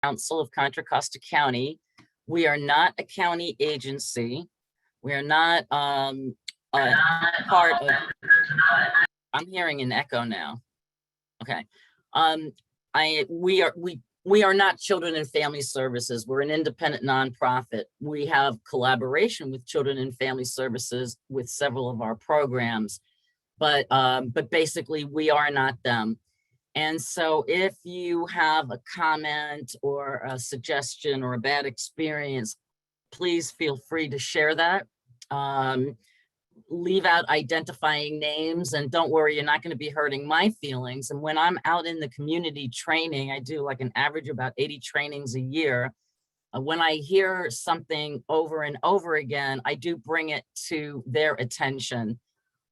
Council of Contra Costa County. We are not a county agency. We are not a part of, I'm hearing an echo now. Okay. We are not Children and Family Services. We're an independent nonprofit. We have collaboration with Children and Family Services with several of our programs, but basically we are not them. And so if you have a comment or a suggestion or a bad experience, please feel free to share that. Leave out identifying names, and don't worry, you're not going to be hurting my feelings. And when I'm out in the community training, I do like an average about 80 trainings a year. When I hear something over and over again, I do bring it to their attention.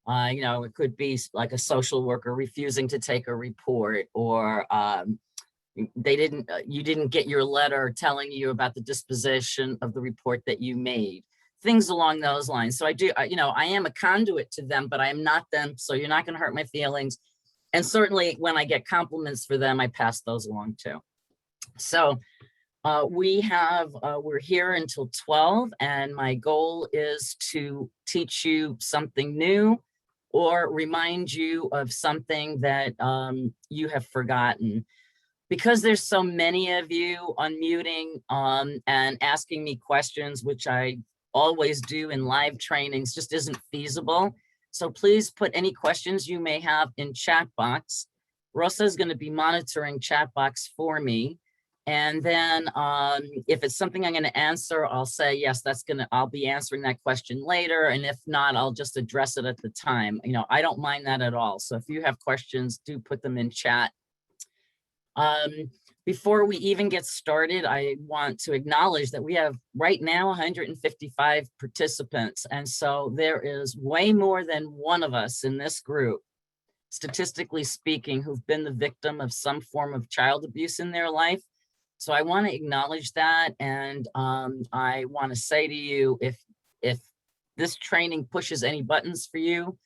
You know, it could be like a social worker refusing to take a report, or you didn't get your letter telling you about the disposition of the report that you made. Things along those lines. So I do, you know, I am a conduit to them, but I am not them. So you're not going to hurt my feelings. And certainly when I get compliments for them, I pass those along too. So we're here until 12, and my goal is to teach you something new or remind you of something that you have forgotten. Because there's so many of you unmuting and asking me questions, which I always do in live trainings, just isn't feasible. So please put any questions you may have in chat box. Rosa is going to be monitoring chat box for me. And then if it's something I'm going to answer, I'll say, yes, I'll be answering that question later. And if not, I'll just address it at the time. You know, I don't mind that at all. So if you have questions, do put them in chat. Before we even get started, I want to acknowledge that we have right now 155 participants. And so there is way more than one of us in this group, statistically speaking, who've been the victim of some form of child abuse in their life. So I want to acknowledge that. And I want to say to you, if this training pushes any buttons for you,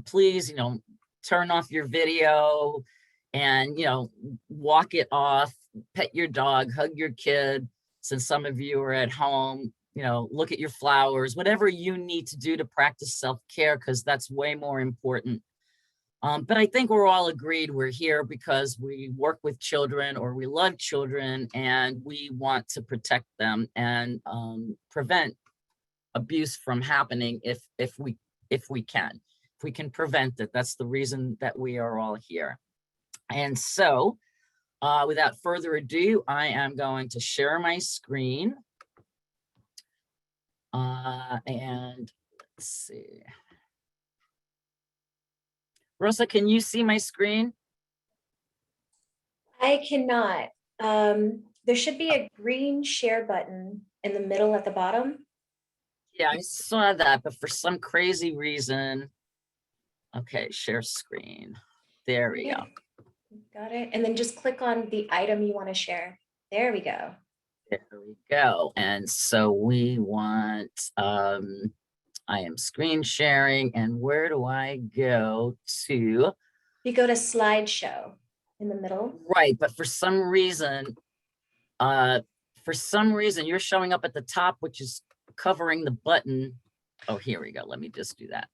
please, you know, turn off your video, and, you know, walk it off, pet your dog, hug your kid, since some of you are at home, you know, look at your flowers, whatever you need to do to practice self-care, because that's way more important. But I think we're all agreed we're here because we work with children, or we love children, and we want to protect them and prevent abuse from happening if we can. If we can prevent it, that's the reason that we are all here. And so without further ado, I am going to share my screen. And let's see. Rosa, can you see my screen? I cannot. There should be a green share button in the middle at the bottom. Yeah, I saw that, but for some crazy reason. Okay, share screen. There we go. Got it. And then just click on the item you want to share. There we go. There we go. And so we want, I am screen sharing, and where do I go to? You go to slideshow in the middle. Right, but for some reason you're showing up at the top, which is covering the button. Oh, here we go. Let me just do that.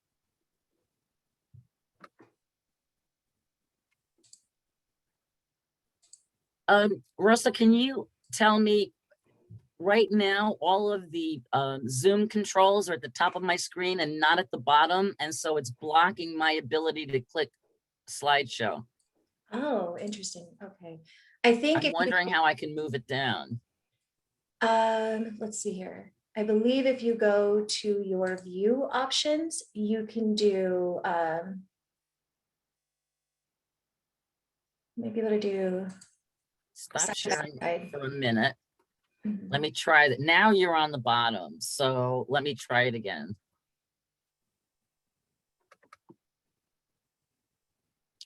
Rosa, can you tell me right now, all of the Zoom controls are at the top of my screen and not at the bottom. And so it's blocking my ability to click slideshow. Oh, interesting. Okay. I think I'm wondering how I can move it down. Let's see here. I believe if you go to your view options, you can do, maybe able to do. Stop sharing for a minute. Mm-hmm. Let me try that. Now you're on the bottom. So let me try it again.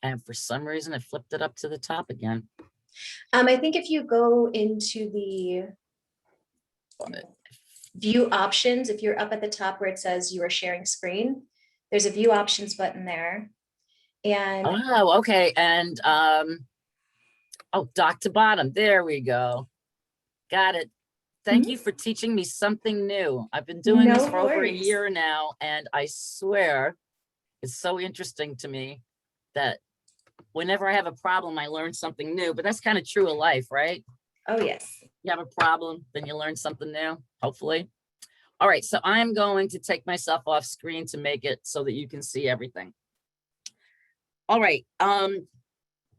And for some reason, I flipped it up to the top again. I think if you go into the view options, if you're up at the top where it says you are sharing screen, there's a view options button there. And oh, okay. And oh, dock to bottom. There we go. Got it. Thank you for teaching me something new. I've been doing this No for over a worries. year now, and I swear it's so interesting to me that whenever I have a problem, I learn something new, but that's kind of true of life, right? Oh, yes. You have a problem, then you learn something new, hopefully. All right, so I'm going to take myself off screen to make it so that you can see everything. All right,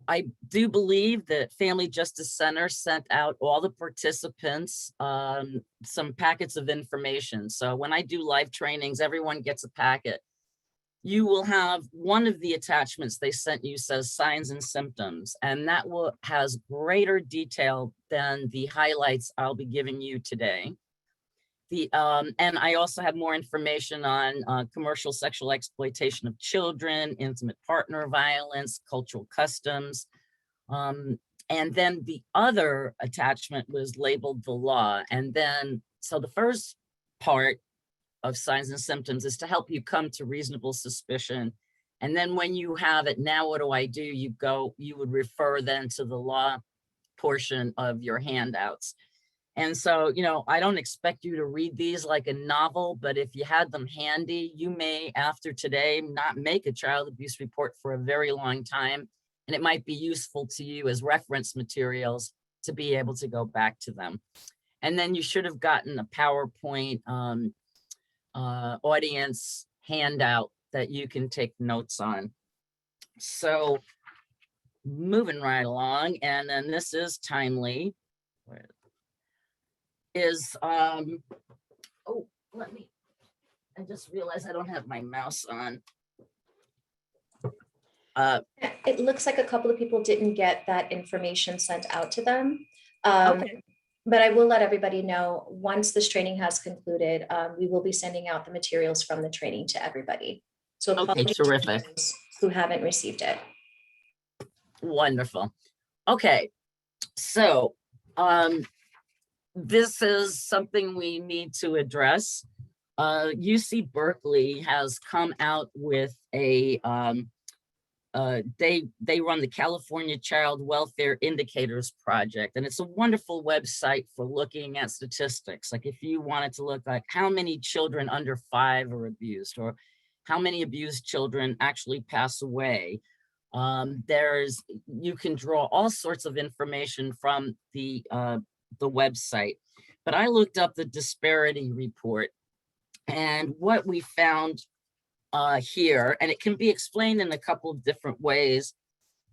I do believe that Family Justice Center sent out all the participants some packets of information. So when I do live trainings, everyone gets a packet. You will have one of the attachments they sent you says signs and symptoms, and that has greater detail than the highlights I'll be giving you today. And I also have more information on commercial sexual exploitation of children, intimate partner violence, cultural customs. And then the other attachment was labeled the law. And then, so the first part of signs and symptoms is to help you come to reasonable suspicion. And then when you have it, now what do? You would refer then to the law portion of your handouts. And so, I don't expect you to read these like a novel, but if you had them handy, you may, after today, not make a child abuse report for a very long time. And it might be useful to you as reference materials to be able to go back to them. And then you should have gotten a PowerPoint audience handout that you can take notes on. So moving right along, and then this is timely. I just realized I don't have my mouse on. It looks like a couple of people didn't get that information sent out to them. Okay. But I will let everybody know, once this training has concluded, we will be sending out the materials from the training to everybody. So Okay, apologies to terrific. those who haven't received it. Wonderful. Okay, so this is something we need to address. UC Berkeley has come out with a they run the California Child Welfare Indicators Project, and it's a wonderful website for looking at statistics. Like if you wanted to look like how many children under 5 are abused, or how many abused children actually pass away. You can draw all sorts of information from the website. But I looked up the disparity report, and what we found here, and it can be explained in a couple of different ways,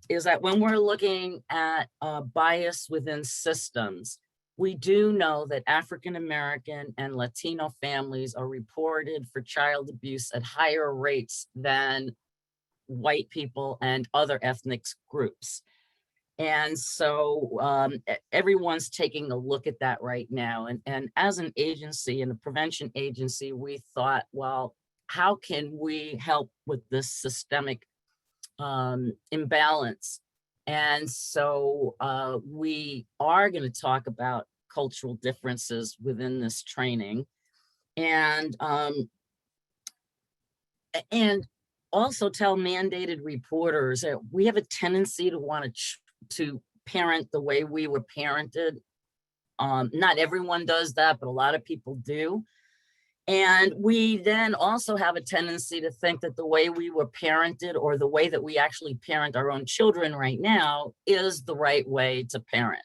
is that when we're looking at bias within systems, we do know that African American and Latino families are reported for child abuse at higher rates than white people and other ethnic groups. And so everyone's taking a look at that right now. And as an agency and a prevention agency, we thought, well, how can we help with this systemic imbalance? And so we are going to talk about cultural differences within this training, and also tell mandated reporters that we have a tendency to want to parent the way we were parented. Not everyone does that, but a lot of people do. And we then also have a tendency to think that the way we were parented, or the way that we actually parent our own children right now, is the right way to parent.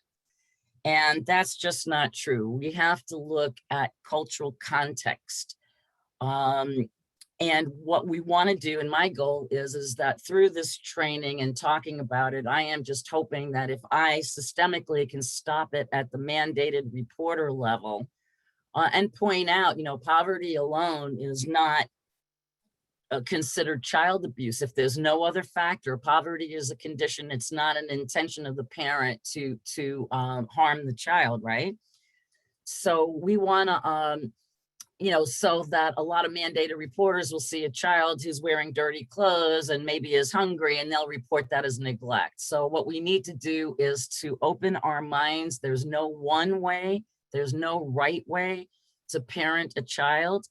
And that's just not true. We have to look at cultural context. And what we want to do, and my goal is that through this training and talking about it, I am just hoping that if I systemically can stop it at the mandated reporter level, and point out, poverty alone is not considered child abuse. If there's no other factor, poverty is a condition. It's not an intention of the parent to harm the child, right? So we want to, so that a lot of mandated reporters will see a child who's wearing dirty clothes and maybe is hungry, and they'll report that as neglect. So what we need to do is to open our minds. There's no one way. There's no right way to parent a child.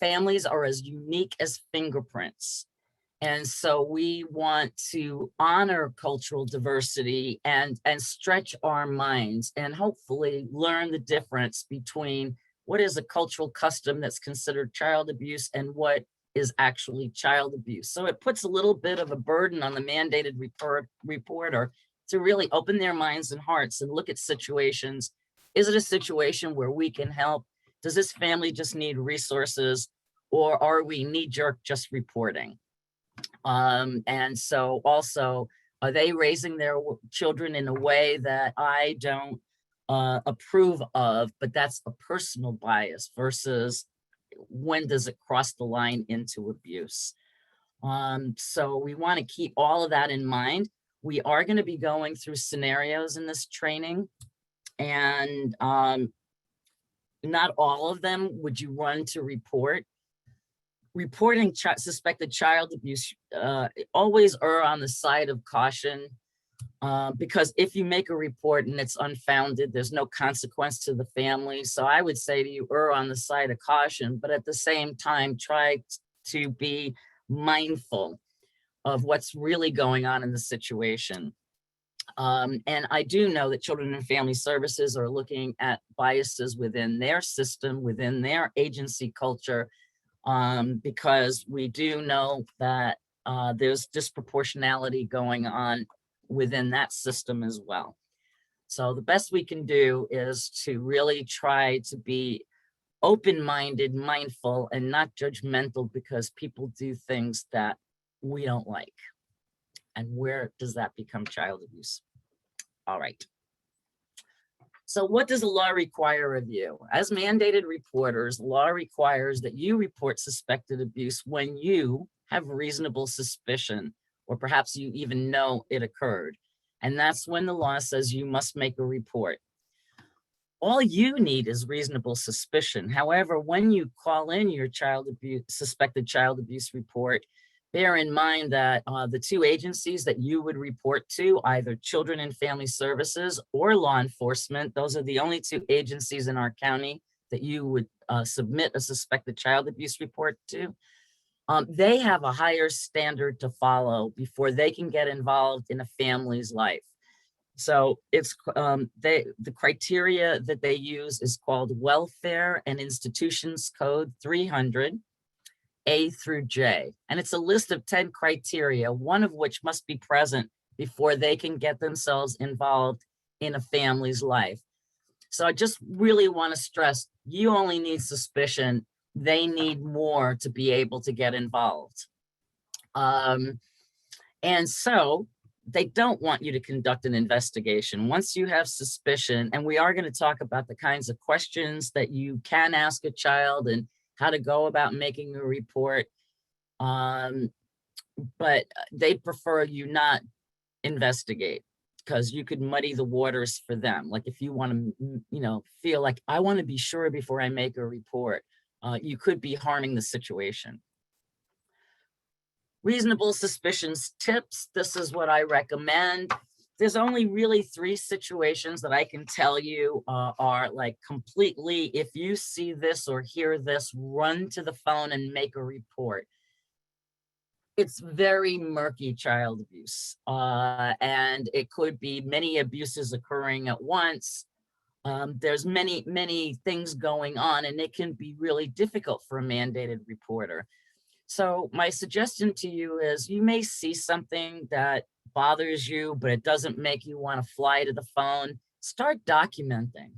Families are as unique as fingerprints. And so we want to honor cultural diversity and stretch our minds and hopefully learn the difference between what is a cultural custom that's considered child abuse and what is actually child abuse. So it puts a little bit of a burden on the mandated reporter to really open their minds and hearts and look at situations. Is it a situation where we can help? Does this family just need resources, or are we knee-jerk just reporting? And so also, are they raising their children in a way that I don't approve of, but that's a personal bias versus when does it cross the line into abuse? So we want to keep all of that in mind. We are going to be going through scenarios in this training, and not all of them would you run to report. Reporting suspected child abuse, always err on the side of caution, because if you make a report and it's unfounded, there's no consequence to the family. So I would say to you, err on the side of caution, but at the same time, try to be mindful of what's really going on in the situation. And I do know that Children and Family Services are looking at biases within their system, within their agency culture, because we do know that there's disproportionality going on within that system as well. So the best we can do is to really try to be open-minded, mindful, and not judgmental because people do things that we don't like. And where does that become child abuse? All right. So what does the law require of you? As mandated reporters, law requires that you report suspected abuse when you have reasonable suspicion, or perhaps you even know it occurred. And that's when the law says you must make a report. All you need is reasonable suspicion. However, when you call in your suspected child abuse report, bear in mind that the two agencies that you would report to, either Children and Family Services or law enforcement, those are the only two agencies in our county that you would submit a suspected child abuse report to. They have a higher standard to follow before they can get involved in a family's life. So it's the criteria that they use is called Welfare and Institutions Code 300. A through J. And it's a list of 10 criteria, one of which must be present before they can get themselves involved in a family's life. So I just really want to stress, you only need suspicion. They need more to be able to get involved. And so they don't want you to conduct an investigation. Once you have suspicion, and we are going to talk about the kinds of questions that you can ask a child and how to go about making a report. But they prefer you not investigate because you could muddy the waters for them. Like if you want to, feel like I want to be sure before I make a report, you could be harming the situation. Reasonable suspicions tips. This is what I recommend. There's only really 3 situations that I can tell you are like completely, if you see this or hear this, run to the phone and make a report. It's very murky child abuse, and it could be many abuses occurring at once. There's many things going on, and it can be really difficult for a mandated reporter. So my suggestion to you is you may see something that bothers you, but it doesn't make you want to fly to the phone. Start documenting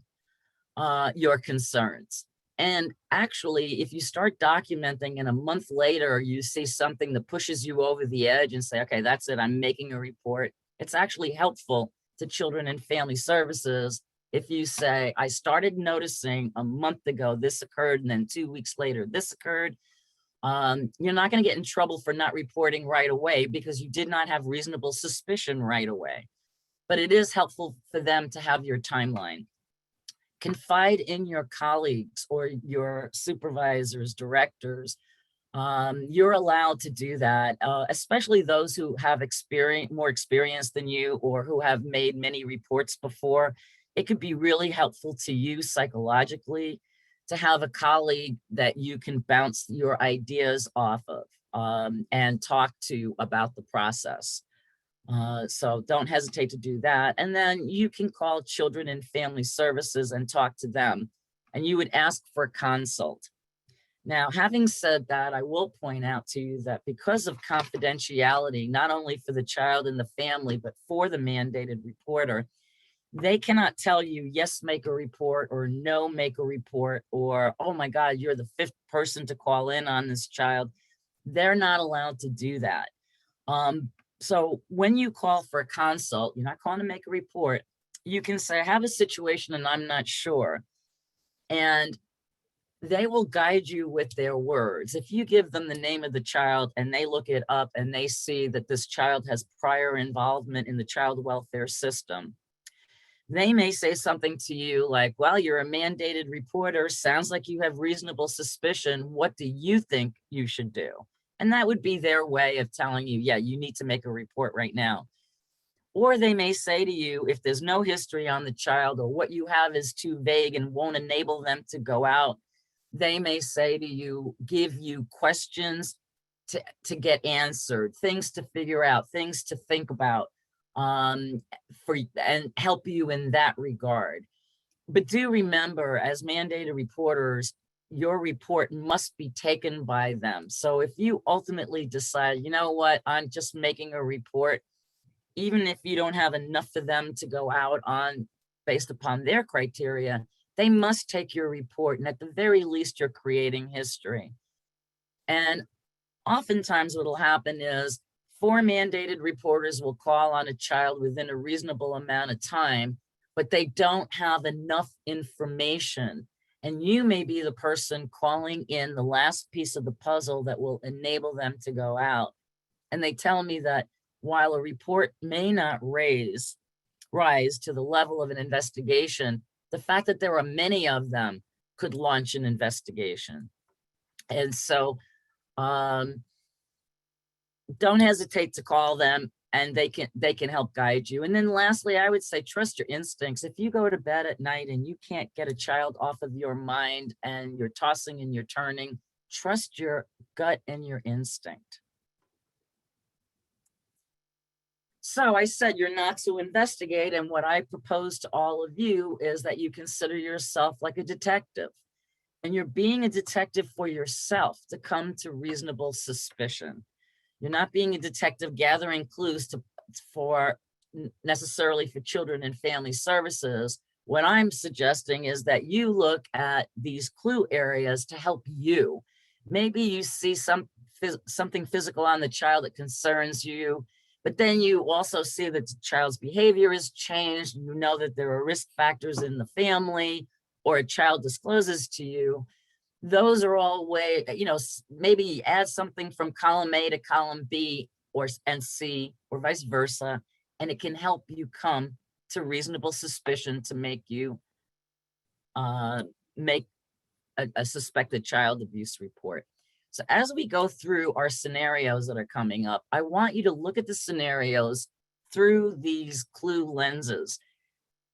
your concerns. And actually, if you start documenting and a month later, you see something that pushes you over the edge and say, okay, that's it, I'm making a report. It's actually helpful to Children and Family Services if you say, I started noticing a month ago, this occurred, and then 2 weeks later, this occurred. You're not going to get in trouble for not reporting right away because you did not have reasonable suspicion right away. But it is helpful for them to have your timeline. Confide in your colleagues or your supervisors, directors. You're allowed to do that, especially those who have more experience than you or who have made many reports before. It could be really helpful to you psychologically to have a colleague that you can bounce your ideas off of. and talk to about the process. So don't hesitate to do that. And then you can call Children and Family Services and talk to them, and you would ask for a consult. Now, having said that, I will point out to you that because of confidentiality, not only for the child and the family, but for the mandated reporter, they cannot tell you, yes, make a report, or no, make a report, or, oh my God, you're the fifth person to call in on this child. They're not allowed to do that. So when you call for a consult, you're not calling to make a report. You can say, I have a situation and I'm not sure. And they will guide you with their words. If you give them the name of the child and they look it up and they see that this child has prior involvement in the child welfare system, they may say something to you like, well, you're a mandated reporter. Sounds like you have reasonable suspicion. What do you think you should do? And that would be their way of telling you, yeah, you need to make a report right now. Or they may say to you, if there's no history on the child, or what you have is too vague and won't enable them to go out, they may say to you, give you questions to get answered, things to figure out, things to think about, and help you in that regard. But do remember, as mandated reporters, your report must be taken by them. So if you ultimately decide, you know what, I'm just making a report, even if you don't have enough for them to go out on based upon their criteria, they must take your report. And at the very least, you're creating history. And oftentimes what will happen is 4 mandated reporters will call on a child within a reasonable amount of time, but they don't have enough information. And you may be the person calling in the last piece of the puzzle that will enable them to go out. And they tell me that while a report may not rise to the level of an investigation, the fact that there are many of them could launch an investigation. And so don't hesitate to call them, and they can help guide you. And then lastly, I would say trust your instincts. If you go to bed at night and you can't get a child off of your mind and you're tossing and you're turning, trust your gut and your instinct. So I said you're not to investigate, and what I propose to all of you is that you consider yourself like a detective, and you're being a detective for yourself to come to reasonable suspicion. You're not being a detective gathering clues necessarily for Children and Family Services. What I'm suggesting is that you look at these clue areas to help you. Maybe you see something physical on the child that concerns you, but then you also see that the child's behavior has changed. You know that there are risk factors in the family, or a child discloses to you. Those are all way, maybe add something from column A to column B and C, or vice versa, and it can help you come to reasonable suspicion to make you make a suspected child abuse report. So as we go through our scenarios that are coming up, I want you to look at the scenarios through these clue lenses.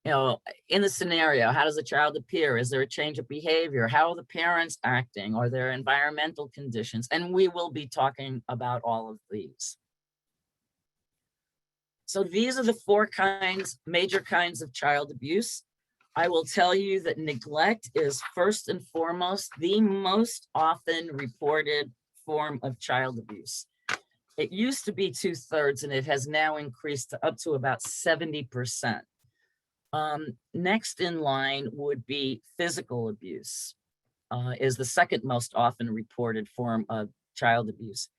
In the scenario, how does the child appear? Is there a change of behavior? How are the parents acting? Are there environmental conditions? And we will be talking about all of these. So these are the 4 major kinds of child abuse. I will tell you that neglect is first and foremost the most often reported form of child abuse. It used to be 2/3, and it has now increased to up to about 70%. Next in line would be physical abuse, is the second most often reported form of child abuse.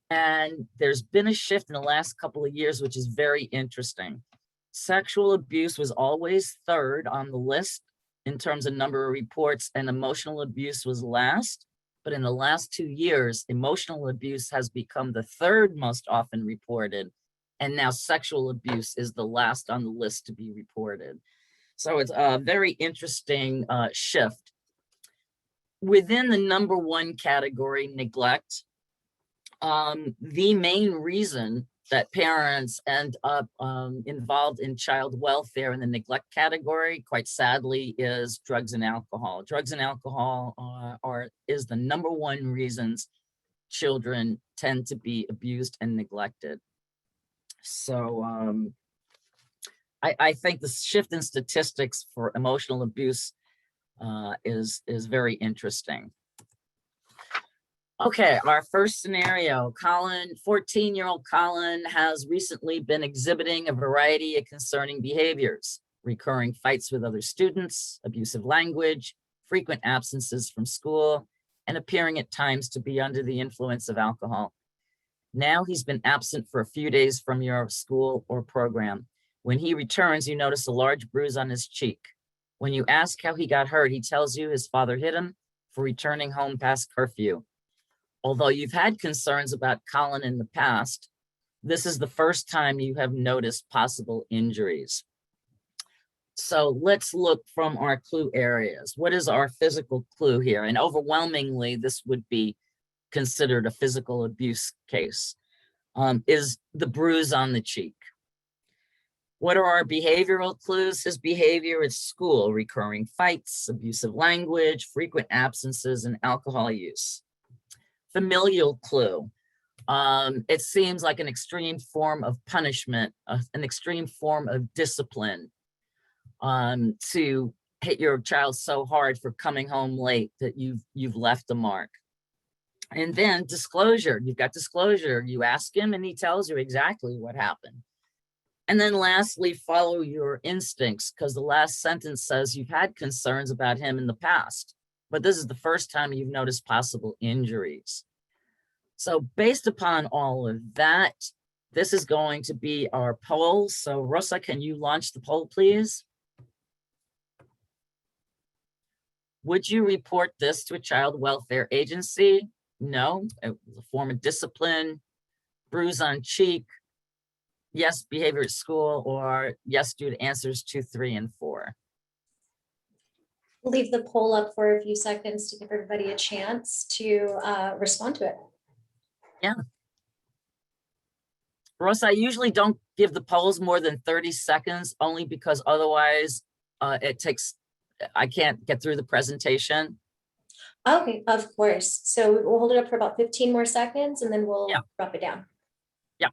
And there's been a shift in the last couple of years, which is very interesting. Sexual abuse was always 3rd on the list in terms of number of reports, and emotional abuse was last. But in the last 2 years, emotional abuse has become the 3rd most often reported. And now sexual abuse is the last on the list to be reported. So it's a very interesting shift. Within the number 1 category, neglect, the main reason that parents end up involved in child welfare in the neglect category, quite sadly, is drugs and alcohol. Drugs and alcohol is the number 1 reasons children tend to be abused and neglected. So I think the shift in statistics for emotional abuse is very interesting. Okay, our first scenario, Colin, 14-year-old Colin has recently been exhibiting a variety of concerning behaviors, recurring fights with other students, abusive language, frequent absences from school, and appearing at times to be under the influence of alcohol. Now he's been absent for a few days from your school or program. When he returns, you notice a large bruise on his cheek. When you ask how he got hurt, he tells you his father hit him for returning home past curfew. Although you've had concerns about Colin in the past, this is the first time you have noticed possible injuries. So let's look from our clue areas. What is our physical clue here? And overwhelmingly, this would be considered a physical abuse case, is the bruise on the cheek. What are our behavioral clues? His behavior at school, recurring fights, abusive language, frequent absences, and alcohol use. Familial clue. It seems like an extreme form of punishment, an extreme form of discipline, to hit your child so hard for coming home late that you've left a mark. And then disclosure, you've got disclosure. You ask him and he tells you exactly what happened. And then lastly, follow your instincts, because the last sentence says you've had concerns about him in the past, but this is the first time you've noticed possible injuries. So based upon all of that, this is going to be our poll. So Rosa, can you launch the poll, please? Would you report this to a child welfare agency? No, it was a form of discipline, bruise on cheek, yes, behavior at school, or yes, due to answers 2, 3, and 4. We'll leave the poll up for a few seconds to give everybody a chance to respond to it. Yeah. Rosa, I usually don't give the polls more than 30 seconds, only because otherwise I can't get through the presentation. Okay, of course. So we'll hold it up for about 15 more seconds and then we'll drop it down. Yeah.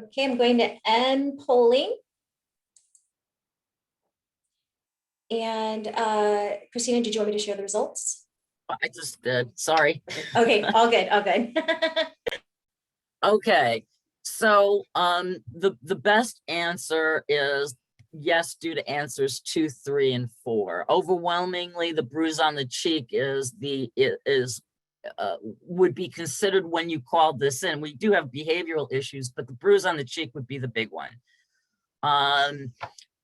Okay, I'm going to end polling. And Christina, did you want me to share the results? I just did, sorry. Okay, all good, all good. Okay, so the best answer is yes, due to answers 2, 3, and 4. Overwhelmingly, the bruise on the cheek would be considered when you called this in. We do have behavioral issues, but the bruise on the cheek would be the big one.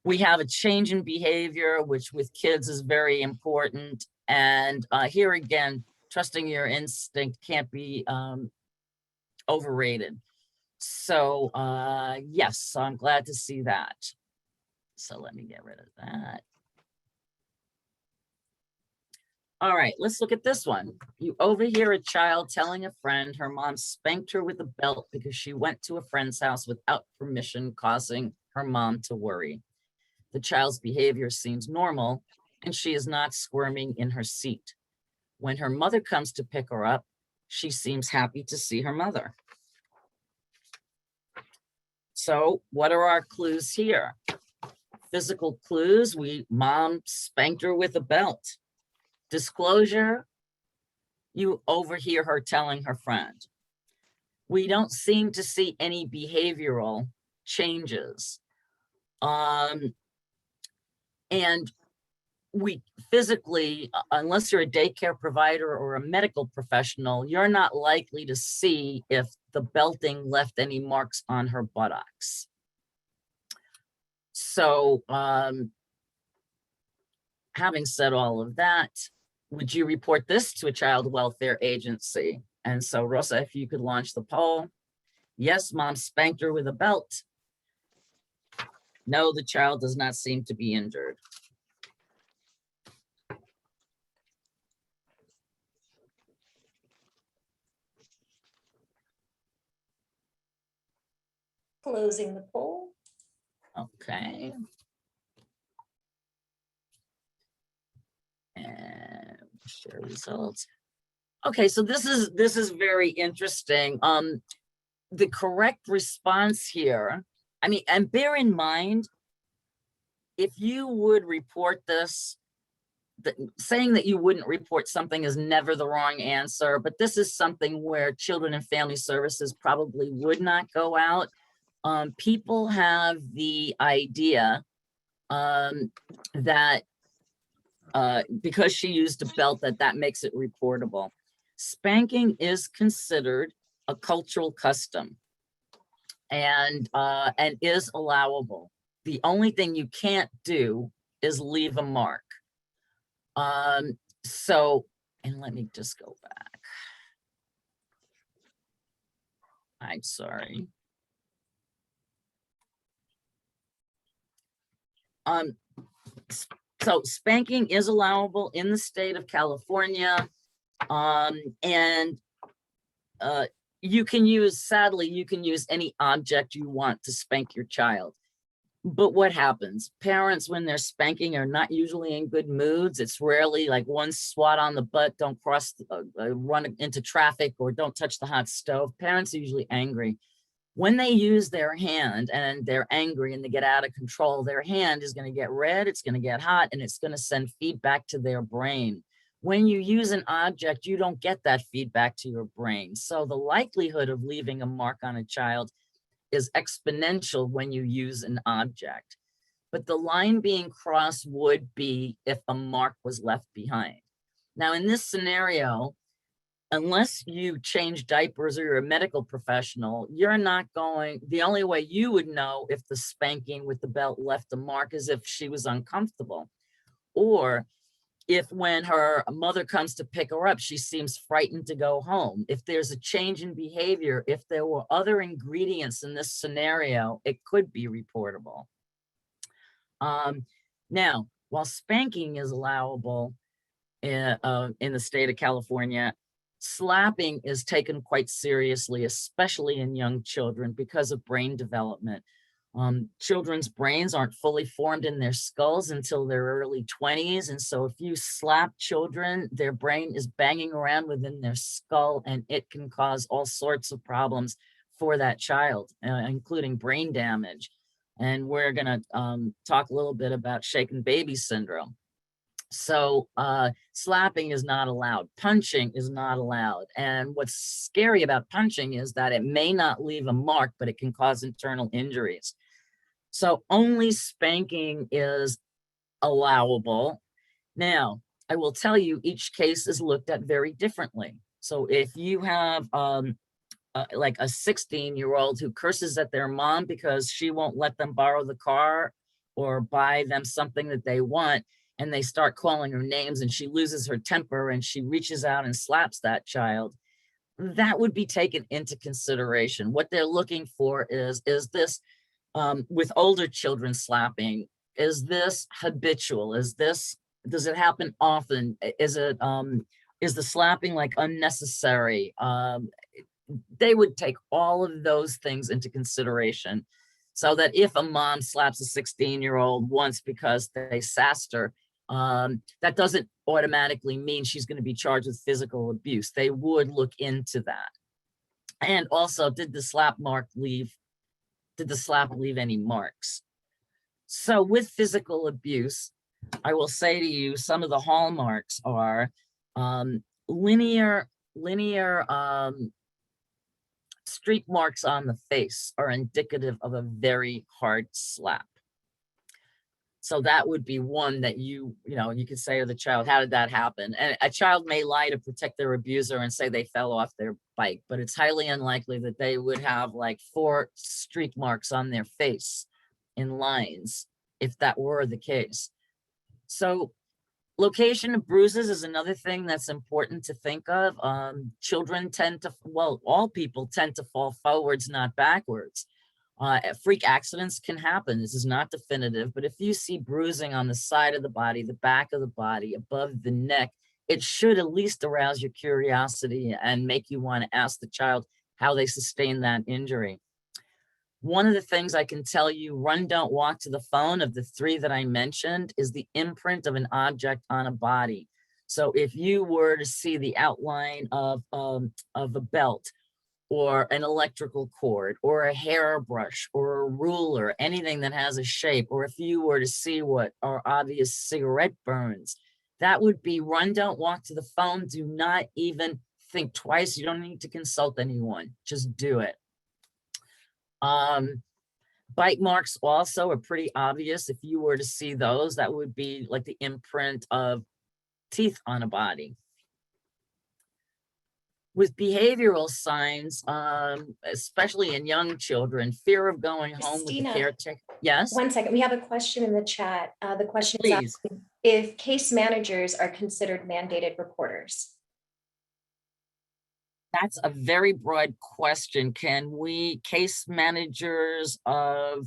We have a change in behavior, which with kids is very important. And here again, trusting your instinct can't be overrated. So yes, so I'm glad to see that. So let me get rid of that. All right, let's look at this one. You overhear a child telling a friend her mom spanked her with a belt because she went to a friend's house without permission, causing her mom to worry. The child's behavior seems normal, and she is not squirming in her seat. When her mother comes to pick her up, she seems happy to see her mother. So what are our clues here? Physical clues, mom spanked her with a belt. Disclosure, you overhear her telling her friend. We don't seem to see any behavioral changes. And we physically, unless you're a daycare provider or a medical professional, you're not likely to see if the belting left any marks on her buttocks. So having said all of that, would you report this to a child welfare agency? And so Rosa, if you could launch the poll. Yes, mom spanked her with a belt. No, the child does not seem to be injured. Closing the poll. Okay. And share results. Okay, so this is very interesting. The correct response here, I mean, and bear in mind, if you would report this, saying that you wouldn't report something is never the wrong answer, but this is something where Children and Family Services probably would not go out. People have the idea that because she used a belt, that makes it reportable. Spanking is considered a cultural custom and is allowable. The only thing you can't do is leave a mark. So, and let me just go back. I'm sorry. So spanking is allowable in the state of California. And you can use, sadly, you can use any object you want to spank your child. But what happens? Parents, when they're spanking, are not usually in good moods. It's rarely like one swat on the butt, don't cross, run into traffic, or don't touch the hot stove. Parents are usually angry. When they use their hand and they're angry and they get out of control, their hand is going to get red, it's going to get hot, and it's going to send feedback to their brain. When you use an object, you don't get that feedback to your brain. So the likelihood of leaving a mark on a child is exponential when you use an object. But the line being crossed would be if a mark was left behind. Now, in this scenario, unless you change diapers or you're a medical professional, you're not going, the only way you would know if the spanking with the belt left a mark is if she was uncomfortable, or if when her mother comes to pick her up, she seems frightened to go home. If there's a change in behavior, if there were other ingredients in this scenario, it could be reportable. Now, while spanking is allowable in the state of California, slapping is taken quite seriously, especially in young children because of brain development. Children's brains aren't fully formed in their skulls until their early 20s. And so if you slap children, their brain is banging around within their skull, and it can cause all sorts of problems for that child, including brain damage. And we're going to talk a little bit about shaken baby syndrome. So slapping is not allowed. Punching is not allowed. And what's scary about punching is that it may not leave a mark, but it can cause internal injuries. So only spanking is allowable. Now, I will tell you, each case is looked at very differently. So if you have like a 16-year-old who curses at their mom because she won't let them borrow the car or buy them something that they want, and they start calling her names and she loses her temper and she reaches out and slaps that child, that would be taken into consideration. What they're looking for is this, with older children slapping, is this habitual? Does it happen often? Is the slapping like unnecessary? They would take all of those things into consideration, so that if a mom slaps a 16-year-old once because they sassed her, that doesn't automatically mean she's going to be charged with physical abuse. They would look into that. And also, did the slap leave any marks? So with physical abuse, I will say to you, some of the hallmarks are linear streak marks on the face are indicative of a very hard slap. So that would be one that you could say to the child, how did that happen? And a child may lie to protect their abuser and say they fell off their bike, but it's highly unlikely that they would have like 4 streak marks on their face in lines if that were the case. So location of bruises is another thing that's important to think of. Children tend to, well, all people tend to fall forwards, not backwards. Freak accidents can happen. This is not definitive, but if you see bruising on the side of the body, the back of the body, above the neck, it should at least arouse your curiosity and make you want to ask the child how they sustained that injury. One of the things I can tell you, run, don't walk to the phone of the 3 that I mentioned is the imprint of an object on a body. So if you were to see the outline of a belt or an electrical cord or a hairbrush or a ruler, anything that has a shape, or if you were to see what are obvious cigarette burns, that would be run, don't walk to the phone. Do not even think twice. You don't need to consult anyone. Just do it. Bite marks also are pretty obvious. If you were to see those, that would be like the imprint of teeth on a body. With behavioral signs, especially in young children, fear of going home with the Christina, caretaker. Yes, 1 second. We have a question in the chat. The question is please. asking if case managers are considered mandated reporters. That's a very broad question. Can we, case managers of,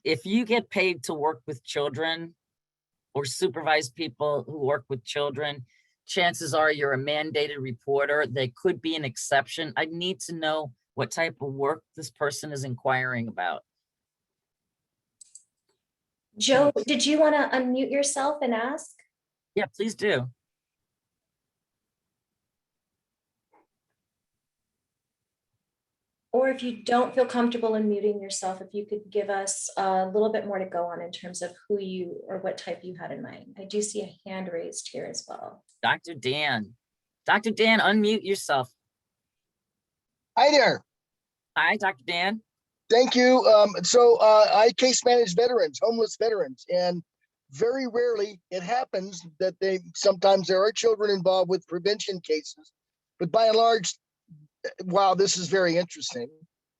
if you get paid to work with children or supervise people who work with children, chances are you're a mandated reporter. They could be an exception. I need to know what type of work this person is inquiring about. Joe, did you want to unmute yourself and ask? Yeah, please do. Or if you don't feel comfortable in muting yourself, if you could give us a little bit more to go on in terms of who you or what type you had in mind. I do see a hand raised here as well. Dr. Dan. Dr. Dan, unmute yourself. Hi there. Hi, Dr. Dan. Thank you. I case manage veterans, homeless veterans, and very rarely it happens that sometimes there are children involved with prevention cases, but by and large, wow, this is very interesting.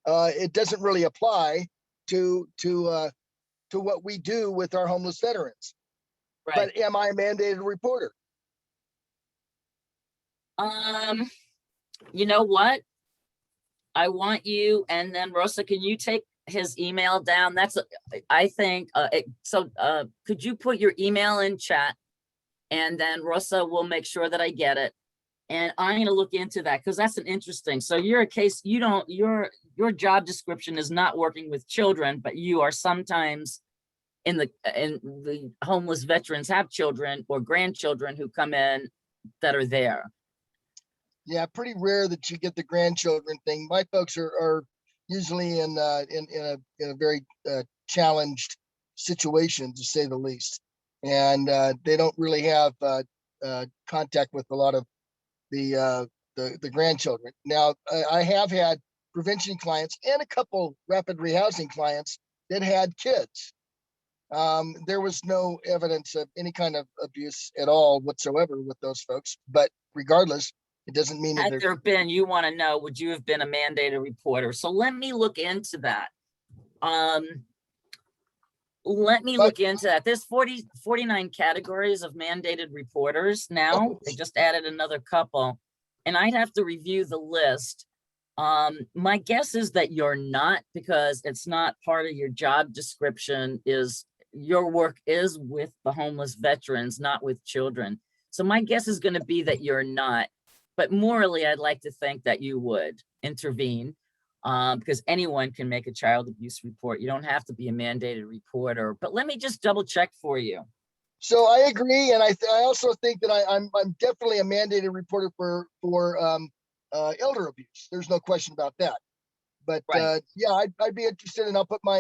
It doesn't really apply to what we do with our homeless veterans. Right. But am I a mandated reporter? You know what? I want you, and then Rosa, can you take his email down? That's, I think, could you put your email in chat? And then Rosa will make sure that I get it. And I'm gonna look into that because that's an interesting. So you're a case, you don't, your job description is not working with children, but you are sometimes in the homeless veterans have children or grandchildren who come in that are there. Yeah, pretty rare that you get the grandchildren thing. My folks are usually in a very challenged situation, to say the least, and they don't really have contact with a lot of the grandchildren. Now, I have had prevention clients and a couple rapid rehousing clients that had kids. There was no evidence of any kind of abuse at all whatsoever with those folks, but regardless, it doesn't mean that Had there been, you want to know, would you have been a mandated reporter? So let me look into that. There's 49 categories of mandated reporters now. They just added another couple, and I'd have to review the list. My guess is that you're not, because it's not part of your job description. Is your work is with the homeless veterans, not with children. So my guess is going to be that you're not. But morally, I'd like to think that you would intervene, because anyone can make a child abuse report. You don't have to be a mandated reporter, but let me just double check for you. So I agree, and I also think that I'm definitely a mandated reporter for elder abuse. There's no question about that. But Right. yeah, I'd be interested, and I'll put my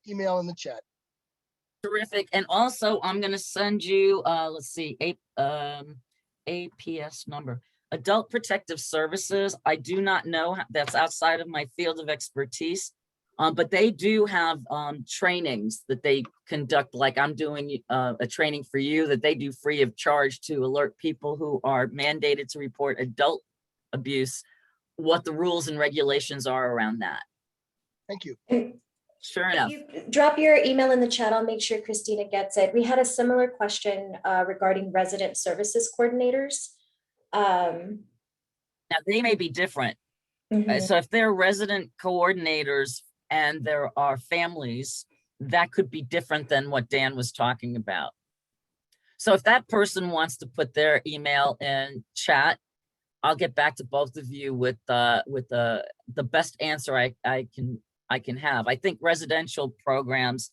email in the chat. Terrific. And also, I'm going to send you, let's see, APS number, Adult Protective Services. I do not know, that's outside of my field of expertise, but they do have trainings that they conduct, like I'm doing a training for you that they do free of charge to alert people who are mandated to report adult abuse, what the rules and regulations are around that. Thank you. Sure enough. You drop your email in the chat. I'll make sure Christina gets it. We had a similar question regarding resident services coordinators. Now they may be different. Mhm. So if they're resident coordinators and there are families, that could be different than what Dan was talking about. So if that person wants to put their email in chat, I'll get back to both of you with the the best answer I can have. I think residential programs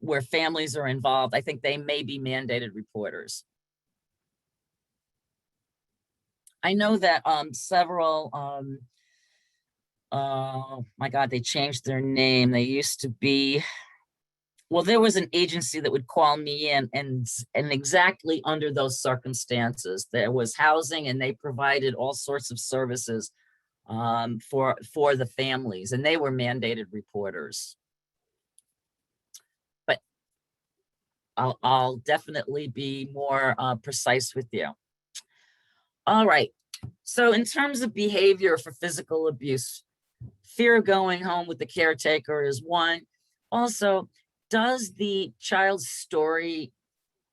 where families are involved, I think they may be mandated reporters. I know that several oh my God, they changed their name. They used to be, well, there was an agency that would call me in and exactly under those circumstances, there was housing and they provided all sorts of services for the families, and they were mandated reporters. But I'll definitely be more precise with you. All right. So in terms of behavior for physical abuse, fear of going home with the caretaker is one. Also, does the child's story,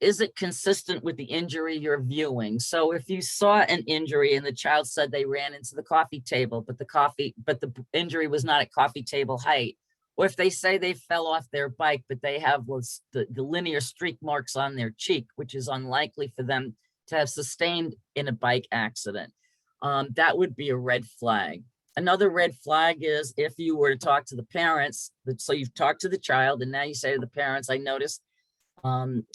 is it consistent with the injury you're viewing? So if you saw an injury and the child said they ran into the coffee table, but the injury was not at coffee table height, or if they say they fell off their bike, but they have the linear streak marks on their cheek, which is unlikely for them to have sustained in a bike accident, that would be a red flag. Another red flag is if you were to talk to the parents, so you've talked to the child and now you say to the parents, I noticed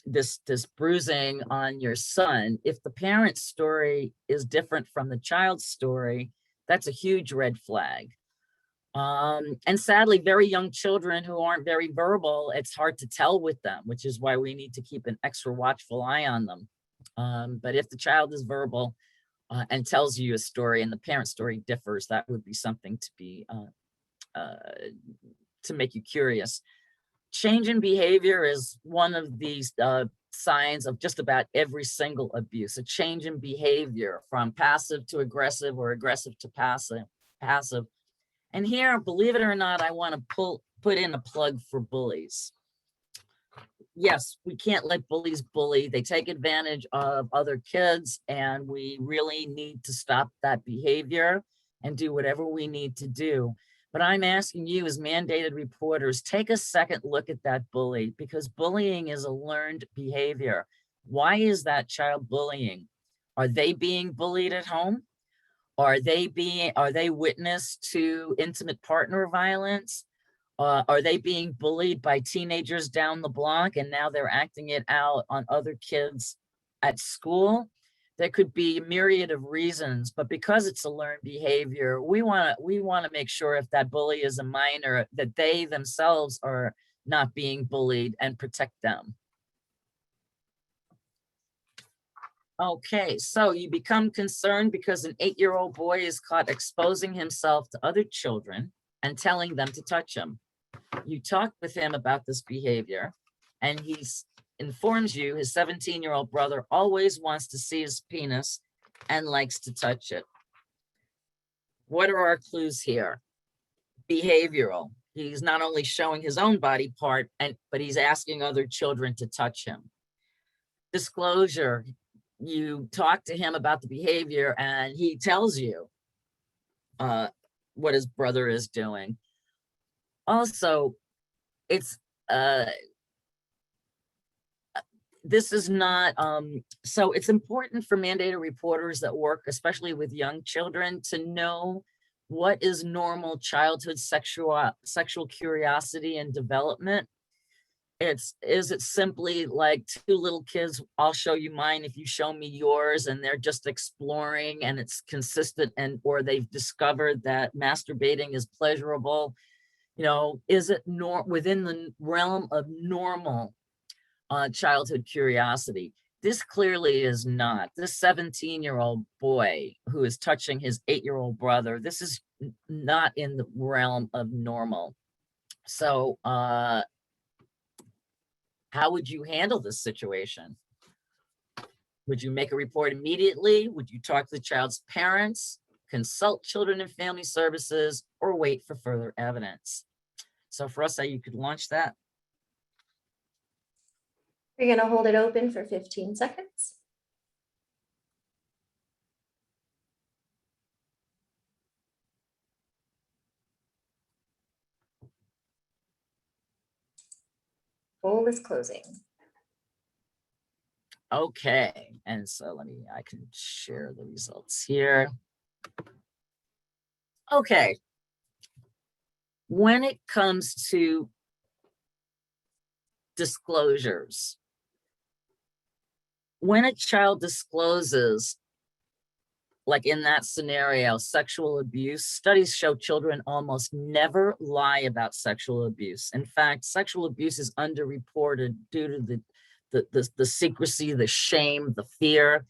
this bruising on your son. If the parent's story is different from the child's story, that's a huge red flag. And sadly, very young children who aren't very verbal, it's hard to tell with them, which is why we need to keep an extra watchful eye on them. But if the child is verbal and tells you a story and the parent's story differs, that would be something to be to make you curious. Change in behavior is one of these signs of just about every single abuse. A change in behavior from passive to aggressive or aggressive to passive. And here, believe it or not, I want to put in a plug for bullies. Yes, we can't let bullies bully. They take advantage of other kids, and we really need to stop that behavior and do whatever we need to do. But I'm asking you as mandated reporters, take a second look at that bully, because bullying is a learned behavior. Why is that child bullying? Are they being bullied at home? Are they witness to intimate partner violence? Are they being bullied by teenagers down the block and now they're acting it out on other kids at school? There could be a myriad of reasons, but because it's a learned behavior, we want to make sure if that bully is a minor, that they themselves are not being bullied and protect them. Okay, so you become concerned because an 8-year-old boy is caught exposing himself to other children and telling them to touch him. You talk with him about this behavior, and he informs you his 17-year-old brother always wants to see his penis and likes to touch it. What are our clues here? Behavioral. He's not only showing his own body part, but he's asking other children to touch him. Disclosure. You talk to him about the behavior and he tells you what his brother is doing. Also, it's this is not so it's important for mandated reporters that work especially with young children to know what is normal childhood sexual curiosity and development. Is it simply like two little kids, I'll show you mine if you show me yours, and they're just exploring and it's consistent, and or they've discovered that masturbating is pleasurable? You know, is it within the realm of normal childhood curiosity? This clearly is not. This 17-year-old boy who is touching his 8-year-old brother, this is not in the realm of normal. So how would you handle this situation? Would you make a report immediately? Would you talk to the child's parents, consult Children and Family Services, or wait for further evidence? So for us, you could launch that. We're going to hold it open for 15 seconds. Poll is closing. Okay, and so I can share the results here. Okay, when it comes to disclosures, when a child discloses, like in that scenario, sexual abuse, studies show children almost never lie about sexual abuse. In fact, sexual abuse is underreported due to the secrecy, the shame, the fear.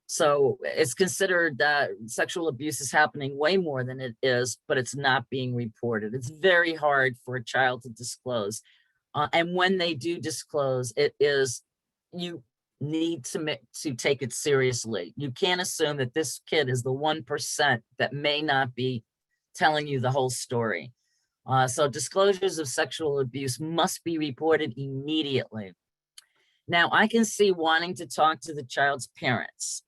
So it's considered that sexual abuse is happening way more than it is, but it's not being reported. It's very hard for a child to disclose. And when they do disclose, you need to take it seriously. You can't assume that this kid is the 1% that may not be telling you the whole story. So disclosures of sexual abuse must be reported immediately. Now, I can see wanting to talk to the child's parents.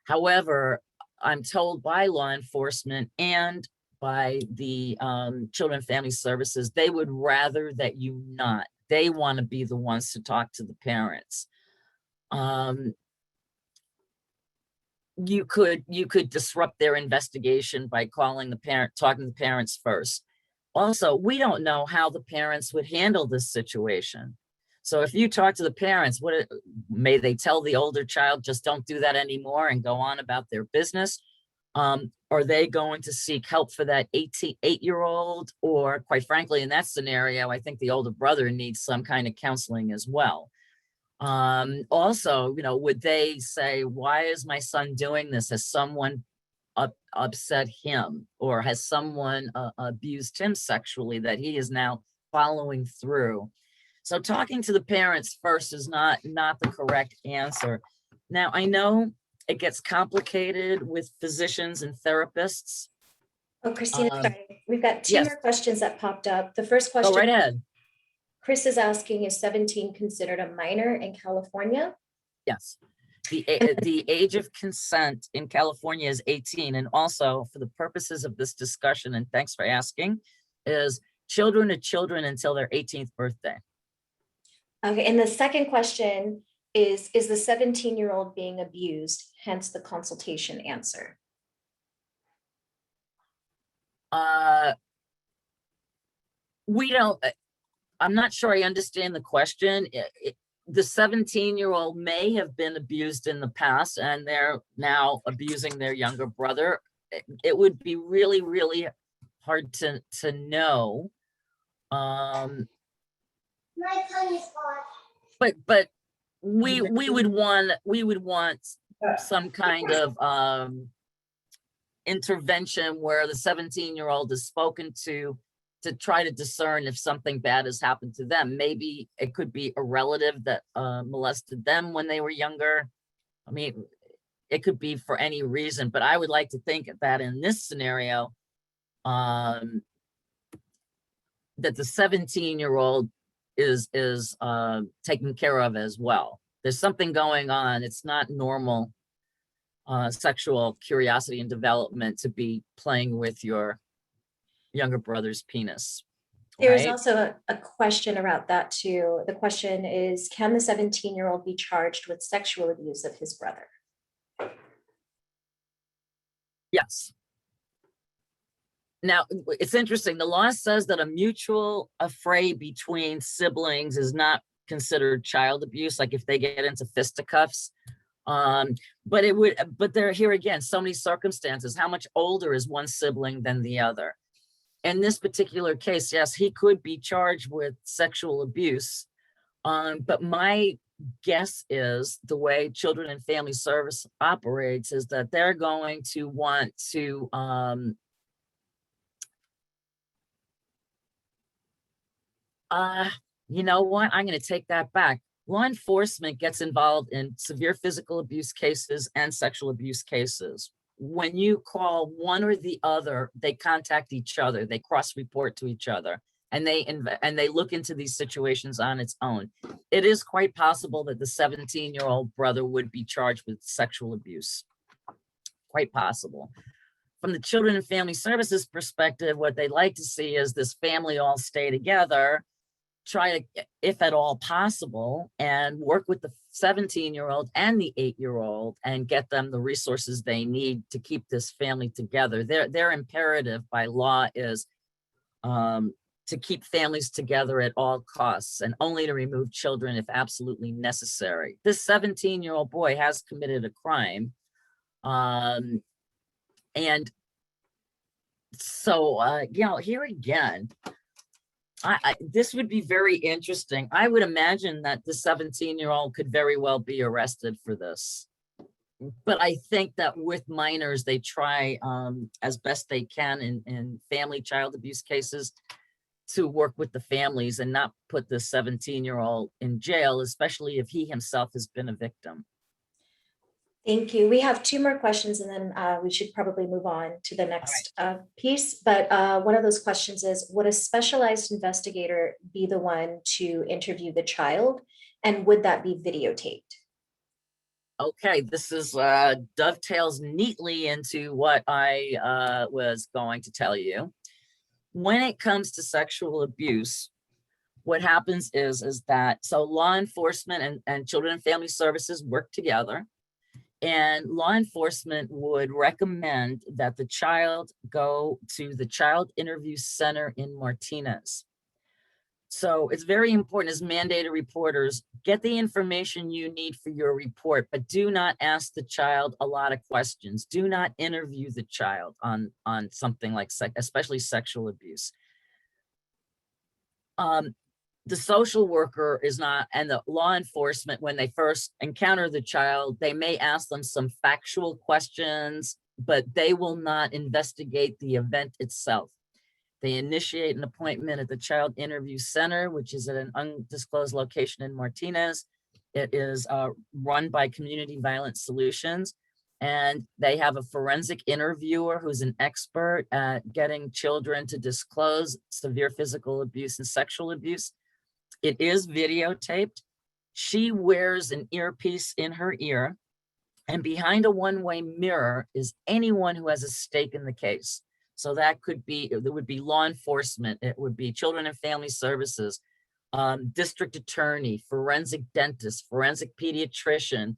However, I'm told by law enforcement and by the Children and Family Services, they would rather that you not. They want to be the ones to talk to the parents. You could disrupt their investigation by talking to the parents first. Also, we don't know how the parents would handle this situation. So if you talk to the parents, may they tell the older child, just don't do that anymore and go on about their business? Are they going to seek help for that 8-year-old? Or quite frankly, in that scenario, I think the older brother needs some kind of counseling as well. Also, would they say, why is my son doing this? Has someone upset him, or has someone abused him sexually that he is now following through? So talking to the parents first is not the correct answer. Now, I know it gets complicated with physicians and therapists. Oh, Christina, sorry. We've got two yes. more questions that popped up. The first Go question. right ahead. Chris is asking, is 17 considered a minor in California? Yes. The age of consent in California is 18. And also, for the purposes of this discussion, and thanks for asking, is children are children until their 18th birthday. Okay, and the second question is the 17-year-old being abused, hence the consultation answer? We don't, I'm not sure I understand the question. The 17-year-old may have been abused in the past and they're now abusing their younger brother. It would be really, really hard to know. But we would want some kind of intervention where the 17-year-old is spoken to try to discern if something bad has happened to them. Maybe it could be a relative that molested them when they were younger. I mean, it could be for any reason, but I would like to think that in this scenario, that the 17-year-old is taken care of as well. There's something going on. It's not normal sexual curiosity and development to be playing with your younger brother's penis. There's right? also a question about that too. The question is, can the 17-year-old be charged with sexual abuse of his brother? Yes. Now, it's interesting. The law says that a mutual affray between siblings is not considered child abuse, like if they get into fisticuffs. But there here again, so many circumstances. How much older is one sibling than the other? In this particular case, yes, he could be charged with sexual abuse. But my guess is the way Children and Family Service operates is that they're going to want to you know what? I'm going to take that back. Law enforcement gets involved in severe physical abuse cases and sexual abuse cases. When you call one or the other, they contact each other, they cross-report to each other, and they look into these situations on its own. It is quite possible that the 17-year-old brother would be charged with sexual abuse. Quite possible. From the Children and Family Services perspective, what they like to see is this family all stay together, try to, if at all possible, and work with the 17-year-old and the 8-year-old and get them the resources they need to keep this family together. Their imperative by law is to keep families together at all costs and only to remove children if absolutely necessary. This 17-year-old boy has committed a crime. And so, here again, this would be very interesting. I would imagine that the 17-year-old could very well be arrested for this. But I think that with minors, they try as best they can in family child abuse cases to work with the families and not put the 17-year-old in jail, especially if he himself has been a victim. Thank you. We have 2 more questions and then we should probably move on to the next piece. But one of those questions is, would a specialized investigator be the one to interview the child? And would that be videotaped? Okay, this is dovetails neatly into what I was going to tell you. When it comes to sexual abuse, what happens is that, so law enforcement and children and family services work together, and law enforcement would recommend that the child go to the Child Interview Center in Martinez. So it's very important as mandated reporters, get the information you need for your report, but do not ask the child a lot of questions. Do not interview the child on something like especially sexual abuse. The social worker is not, and the law enforcement, when they first encounter the child, they may ask them some factual questions, but they will not investigate the event itself. They initiate an appointment at the Child Interview Center, which is at an undisclosed location in Martinez. It is run by Community Violence Solutions, and they have a forensic interviewer who's an expert at getting children to disclose severe physical abuse and sexual abuse. It is videotaped. She wears an earpiece in her ear, and behind a one-way mirror is anyone who has a stake in the case. So that could be, there would be law enforcement, it would be children and family services, district attorney, forensic dentist, forensic pediatrician,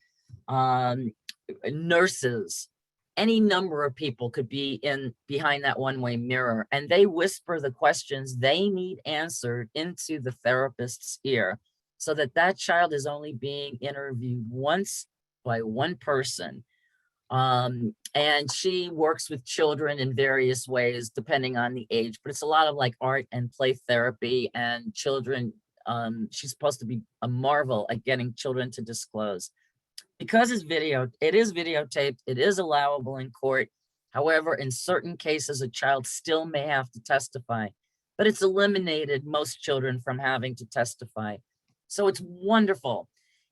nurses, any number of people could be behind that one-way mirror, and they whisper the questions they need answered into the therapist's ear so that that child is only being interviewed once by one person. And she works with children in various ways depending on the age, but it's a lot of like art and play therapy, and children, she's supposed to be a marvel at getting children to disclose. Because it is videotaped, it is allowable in court. However, in certain cases, a child still may have to testify, but it's eliminated most children from having to testify. So it's wonderful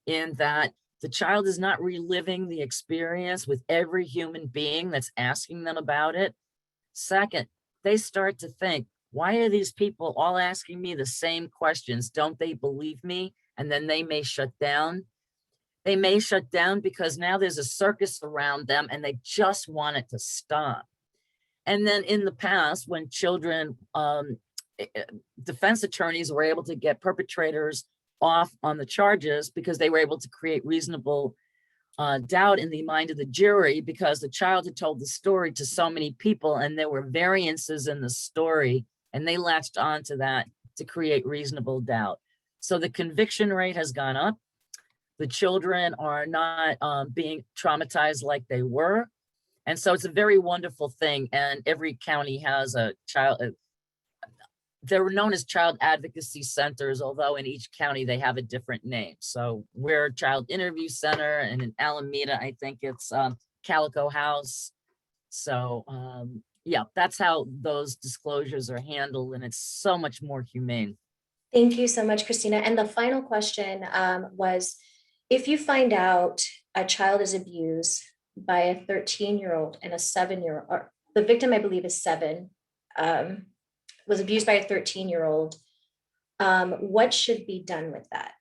in that the child is not reliving the experience with every human being that's asking them about it. Second, they start to think, why are these people all asking me the same questions? Don't they believe me? And then they may shut down. They may shut down because now there's a circus around them and they just want it to stop. And then in the past, when children, defense attorneys were able to get perpetrators off on the charges because they were able to create reasonable doubt in the mind of the jury because the child had told the story to so many people and there were variances in the story, and they latched onto that to create reasonable doubt. So the conviction rate has gone up. The children are not being traumatized like they were. And so it's a very wonderful thing. And every county has a child, they're known as child advocacy centers, although in each county they have a different name. So we're a Child Interview Center, and in Alameda, I think it's Calico House. So yeah, that's how those disclosures are handled, and it's so much more humane. Thank you so much, Christina. And the final question was, if you find out a child is abused by a 13-year-old and a 7-year-old, or the victim, I believe, is 7, was abused by a 13-year-old, what should be done with that?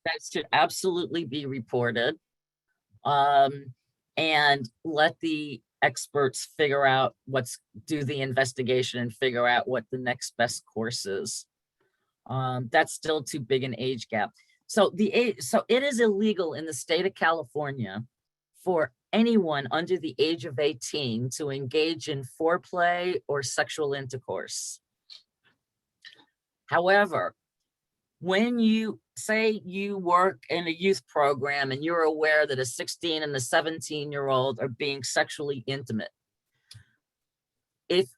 That should absolutely be reported, and let the experts figure out do the investigation and figure out what the next best course is. That's still too big an age gap. So it is illegal in the state of California for anyone under the age of 18 to engage in foreplay or sexual intercourse. However, when you say you work in a youth program and you're aware that a 16 and a 17-year-old are being sexually intimate,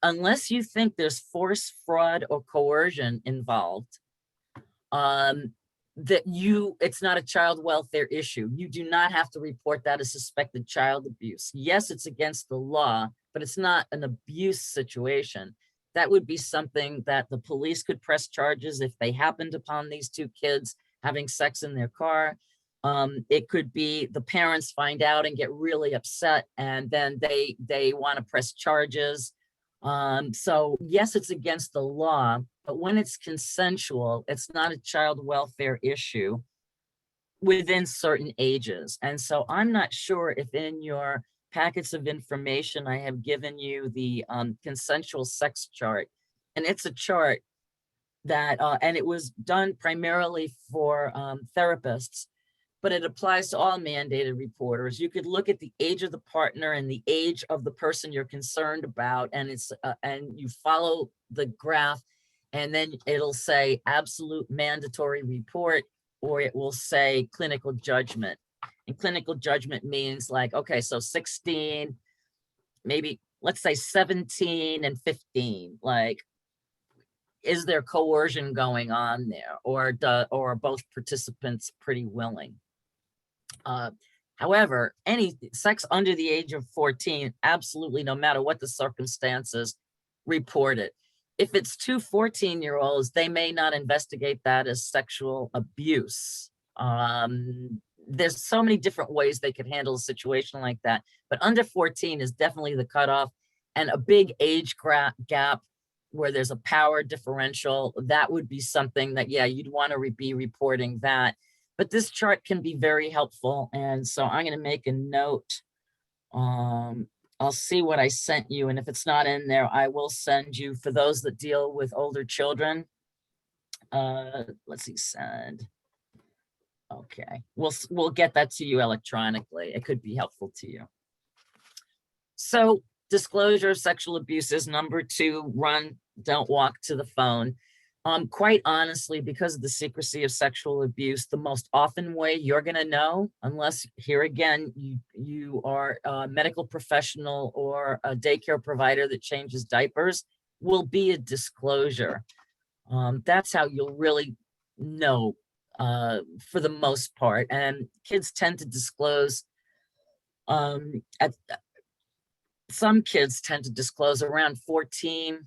unless you think there's force, fraud, or coercion involved, it's not a child welfare issue. You do not have to report that as suspected child abuse. Yes, it's against the law, but it's not an abuse situation. That would be something that the police could press charges if they happened upon these two kids having sex in their car. It could be the parents find out and get really upset, and then they want to press charges. So yes, it's against the law, but when it's consensual, it's not a child welfare issue within certain ages. And so I'm not sure if in your packets of information, I have given you the consensual sex chart. And it's a chart that, and it was done primarily for therapists, but it applies to all mandated reporters. You could look at the age of the partner and the age of the person you're concerned about, and and you follow the graph, and then it'll say absolute mandatory report, or it will say clinical judgment. And clinical judgment means like, okay, so 16, maybe let's say 17 and 15, like, is there coercion going on there, or are both participants pretty willing? However, any sex under the age of 14, absolutely, no matter what the circumstances, report it. If it's two 14-year-olds, they may not investigate that as sexual abuse. There's so many different ways they could handle a situation like that, but under 14 is definitely the cutoff, and a big age gap where there's a power differential, that would be something that, yeah, you'd want to be reporting that. But this chart can be very helpful. And so I'm going to make a note. I'll see what I sent you. And if it's not in there, I will send you, for those that deal with older children. Let's see, send. Okay, we'll get that to you electronically. It could be helpful to you. So disclosure of sexual abuse is number 2, run, don't walk to the phone. Quite honestly, because of the secrecy of sexual abuse, the most often way you're going to know, unless here again, you are a medical professional or a daycare provider that changes diapers, will be a disclosure. That's how you'll really know for the most part. And kids tend to disclose, some kids tend to disclose around 13,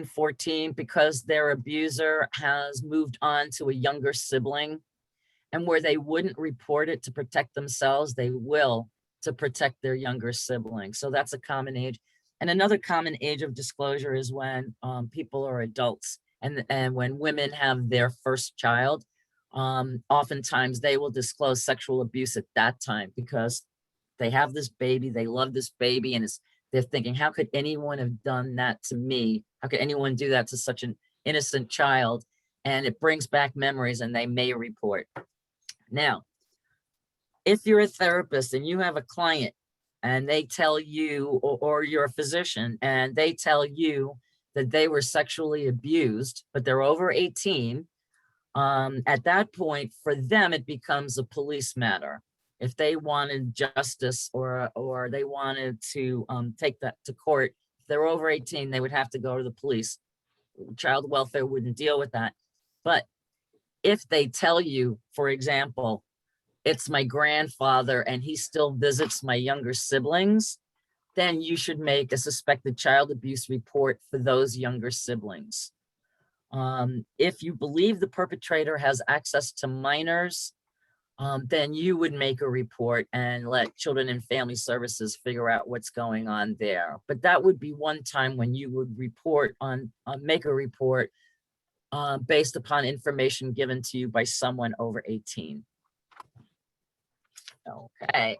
14, because their abuser has moved on to a younger sibling, and where they wouldn't report it to protect themselves, they will to protect their younger sibling. So that's a common age. And another common age of disclosure is when people are adults, and when women have their first child, oftentimes they will disclose sexual abuse at that time, because they have this baby, they love this baby, and they're thinking, how could anyone have done that to me? How could anyone do that to such an innocent child? And it brings back memories, and they may report. Now, if you're a therapist and you have a client and they tell you, or you're a physician and they tell you that they were sexually abused, but they're over 18, at that point, for them, it becomes a police matter. If they wanted justice, or they wanted to take that to court, if they're over 18, they would have to go to the police. Child welfare wouldn't deal with that. But if they tell you, for example, it's my grandfather and he still visits my younger siblings, then you should make a suspected child abuse report for those younger siblings. If you believe the perpetrator has access to minors, then you would make a report and let Children and Family Services figure out what's going on there. But that would be one time when you would make a report based upon information given to you by someone over 18. Okay.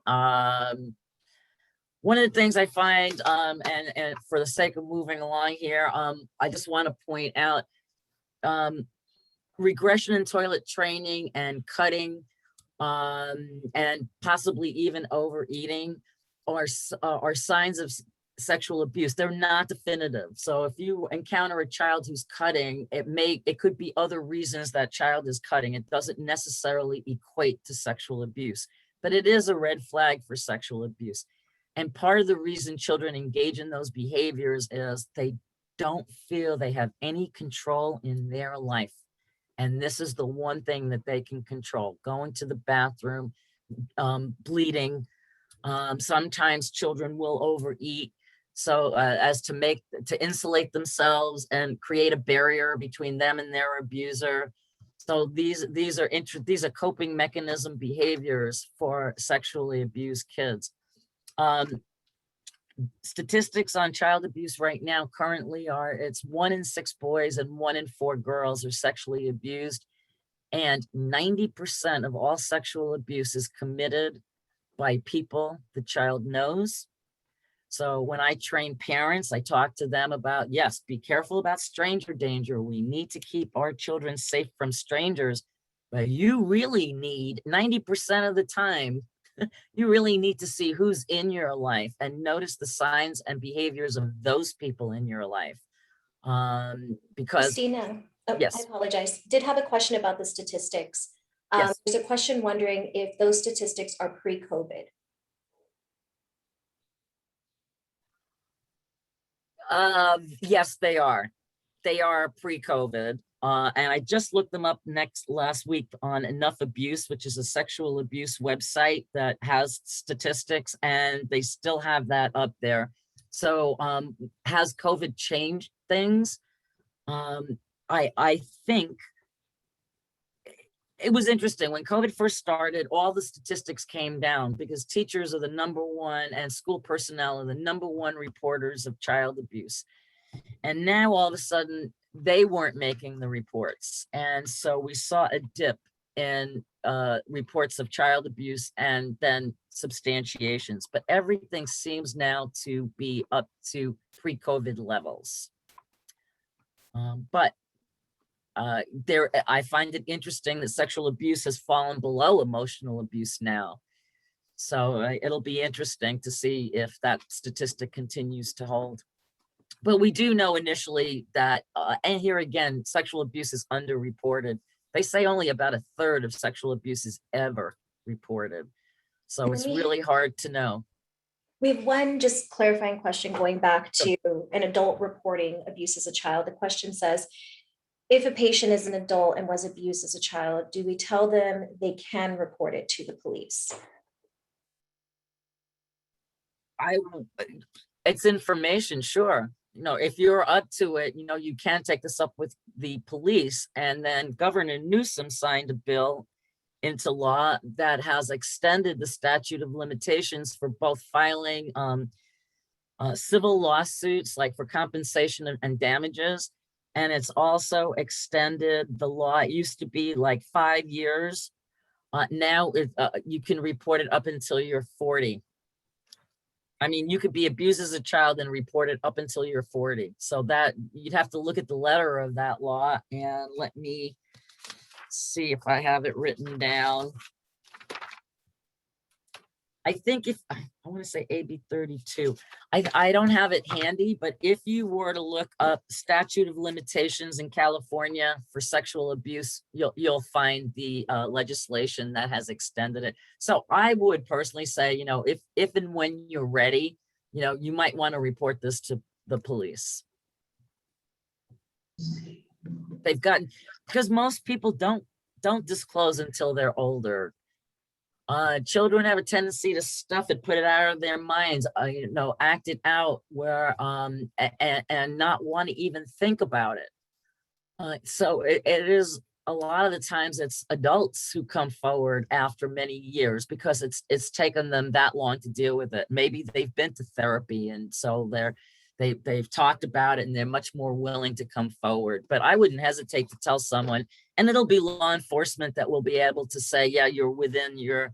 One of the things I find, and for the sake of moving along here, I just want to point out regression in toilet training and cutting, and possibly even overeating are signs of sexual abuse. They're not definitive. So if you encounter a child who's cutting, it could be other reasons that child is cutting. It doesn't necessarily equate to sexual abuse, but it is a red flag for sexual abuse. And part of the reason children engage in those behaviors is they don't feel they have any control in their life. And this is the one thing that they can control: going to the bathroom, bleeding. Sometimes children will overeat. So as to insulate themselves and create a barrier between them and their abuser. So these are coping mechanism behaviors for sexually abused kids. Statistics on child abuse right now currently are it's 1 in 6 boys and 1 in 4 girls are sexually abused. And 90% of all sexual abuse is committed by people the child knows. So when I train parents, I talk to them about, yes, be careful about stranger danger. We need to keep our children safe from strangers, but you really need 90% of the time, you really need to see who's in your life and notice the signs and behaviors of those people in your life. Because Christina, I yes, apologize. Did have a question about the statistics. yes. There's a question wondering if those statistics are pre-COVID. Yes, they are. They are pre-COVID. And I just looked them up last week on Enough Abuse, which is a sexual abuse website that has statistics, and they still have that up there. So has COVID changed things? I think it was interesting when COVID first started, all the statistics came down because teachers are the #1 and school personnel are the #1 reporters of child abuse. And now all of a sudden they weren't making the reports. And so we saw a dip in reports of child abuse and then substantiations, but everything seems now to be up to pre-COVID levels. But I find it interesting that sexual abuse has fallen below emotional abuse now. So it'll be interesting to see if that statistic continues to hold. But we do know initially that, and here again, sexual abuse is underreported. They say only about 1/3 of sexual abuse is ever reported. So it's really hard to know. We have one just clarifying question going back to an adult reporting abuse as a child. The question says, if a patient is an adult and was abused as a child, do we tell them they can report it to the police? It's information, sure. If you're up to it, you can take this up with the police. And then Governor Newsom signed a bill into law that has extended the statute of limitations for both filing civil lawsuits, like for compensation and damages. And it's also extended the law. It used to be like 5 years. Now you can report it up until you're 40. I mean, you could be abused as a child and report it up until you're 40. So that you'd have to look at the letter of that law, and let me see if I have it written down. I think I want to say AB 32. I don't have it handy, but if you were to look up statute of limitations in California for sexual abuse, you'll find the legislation that has extended it. So I would personally say, if and when you're ready, you might want to report this to the police. Because most people don't disclose until they're older. Children have a tendency to stuff it, put it out of their minds, act it out and not want to even think about it. So it is a lot of the times it's adults who come forward after many years because it's taken them that long to deal with it. Maybe they've been to therapy and so they've talked about it and they're much more willing to come forward. But I wouldn't hesitate to tell someone, and it'll be law enforcement that will be able to say, yeah, you're within your,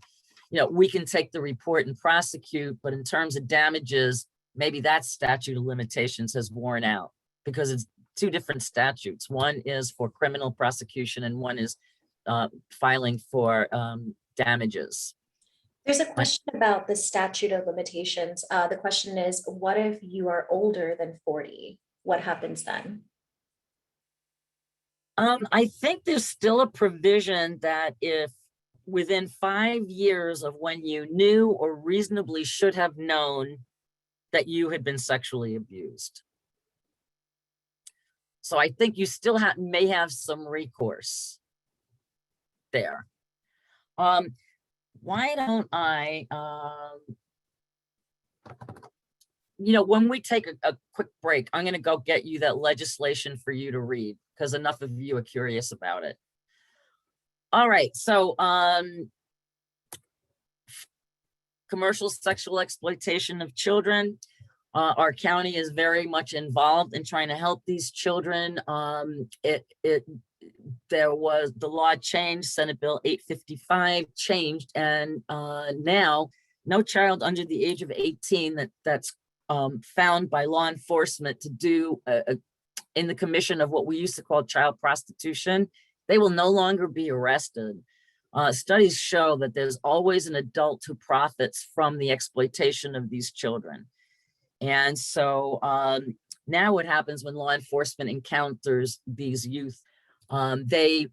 we can take the report and prosecute, but in terms of damages, maybe that statute of limitations has worn out because it's 2 different statutes. One is for criminal prosecution and one is filing for damages. There's a question about the statute of limitations. The question is, what if you are older than 40? What happens then? I think there's still a provision that if within 5 years of when you knew or reasonably should have known that you had been sexually abused. So I think you still may have some recourse there. Why don't I, when we take a quick break, I'm going to go get you that legislation for you to read because enough of you are curious about it. All right. So, commercial sexual exploitation of children. Our county is very much involved in trying to help these children. There was the law changed, Senate Bill 855 changed, and now no child under the age of 18 that's found by law enforcement to do in the commission of what we used to call child prostitution, they will no longer be arrested. Studies show that there's always an adult who profits from the exploitation of these children. And so now what happens when law enforcement encounters these youth, they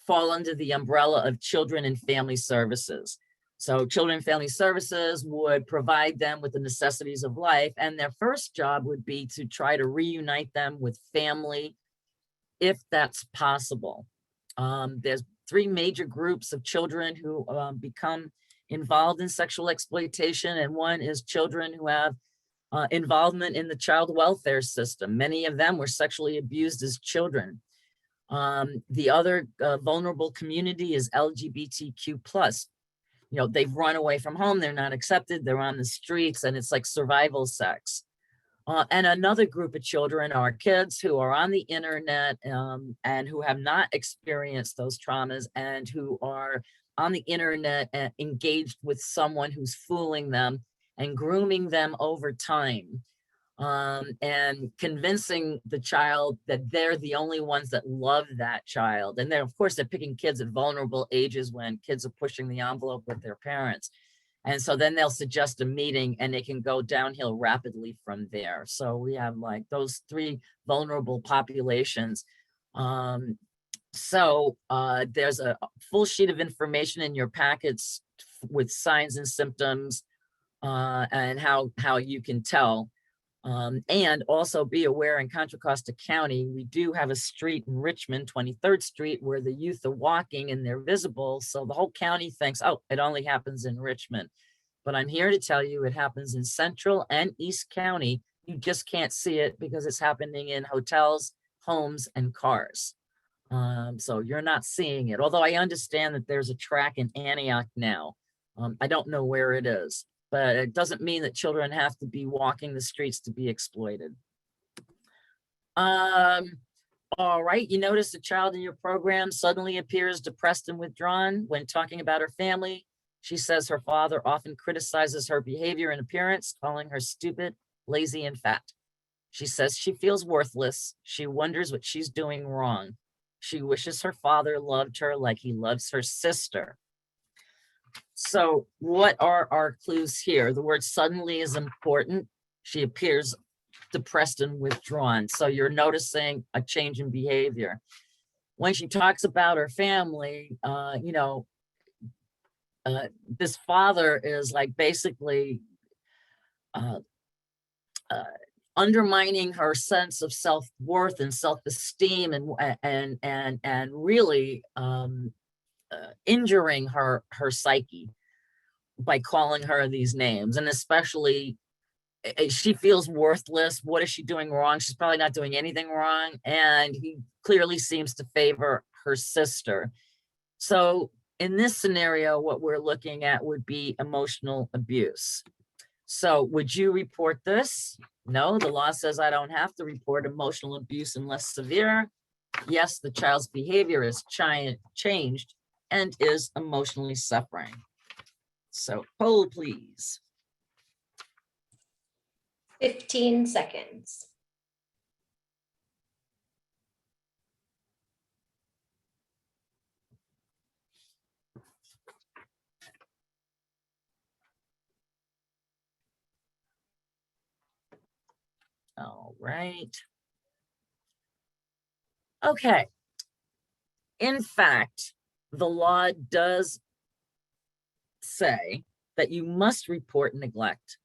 fall under the umbrella of Children and Family Services. So Children and Family Services would provide them with the necessities of life, and their first job would be to try to reunite them with family, if that's possible. There's 3 major groups of children who become involved in sexual exploitation, and one is children who have involvement in the child welfare system. Many of them were sexually abused as children. The other vulnerable community is LGBTQ+. They've run away from home, they're not accepted, they're on the streets, and it's like survival sex. And another group of children are kids who are on the internet and who have not experienced those traumas and who are on the internet and engaged with someone who's fooling them and grooming them over time, and convincing the child that they're the only ones that love that child. And then, of course, they're picking kids at vulnerable ages when kids are pushing the envelope with their parents. And so then they'll suggest a meeting and it can go downhill rapidly from there. So we have like those 3 vulnerable populations. So there's a full sheet of information in your packets with signs and symptoms and how you can tell. And also be aware in Contra Costa County, we do have a street in Richmond, 23rd Street, where the youth are walking and they're visible. So the whole county thinks, oh, it only happens in Richmond. But I'm here to tell you it happens in Central and East County. You just can't see it because it's happening in hotels, homes, and cars. So you're not seeing it. Although I understand that there's a track in Antioch now. I don't know where it is. But it doesn't mean that children have to be walking the streets to be exploited. All right, you notice a child in your program suddenly appears depressed and withdrawn when talking about her family. She says her father often criticizes her behavior and appearance, calling her stupid, lazy, and fat. She says she feels worthless. She wonders what she's doing wrong. She wishes her father loved her like he loves her sister. So what are our clues here? The word suddenly is important. She appears depressed and withdrawn. So you're noticing a change in behavior. When she talks about her family, this father is like basically undermining her sense of self-worth and self-esteem and really injuring her psyche by calling her these names. And especially she feels worthless. What is she doing wrong? She's probably not doing anything wrong. And he clearly seems to favor her sister. So in this scenario, what we're looking at would be emotional abuse. So would you report this? No, the law says I don't have to report emotional abuse unless severe. Yes, the child's behavior is changed and is emotionally suffering. So poll, please. 15 seconds. All right. Okay. In fact, the law does say that you must report neglect,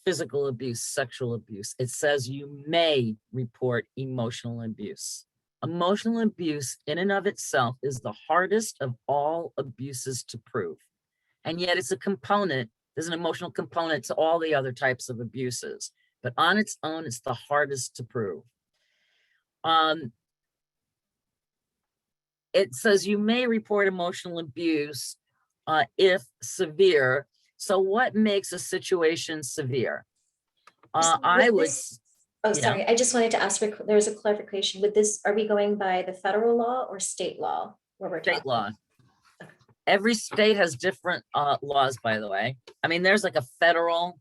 physical abuse, sexual abuse. It says you may report emotional abuse. Emotional abuse in and of itself is the hardest of all abuses to prove. And yet it's a component, there's an emotional component to all the other types of abuses, but on its own, it's the hardest to prove. It says you may report emotional abuse if severe. So what makes a situation severe? I would, Oh, yeah, sorry. I just wanted to ask, there was a clarification. With this, are we going by the federal law or state law where we're state talking? law. Every state has different laws, by the way. I mean, there's like a federal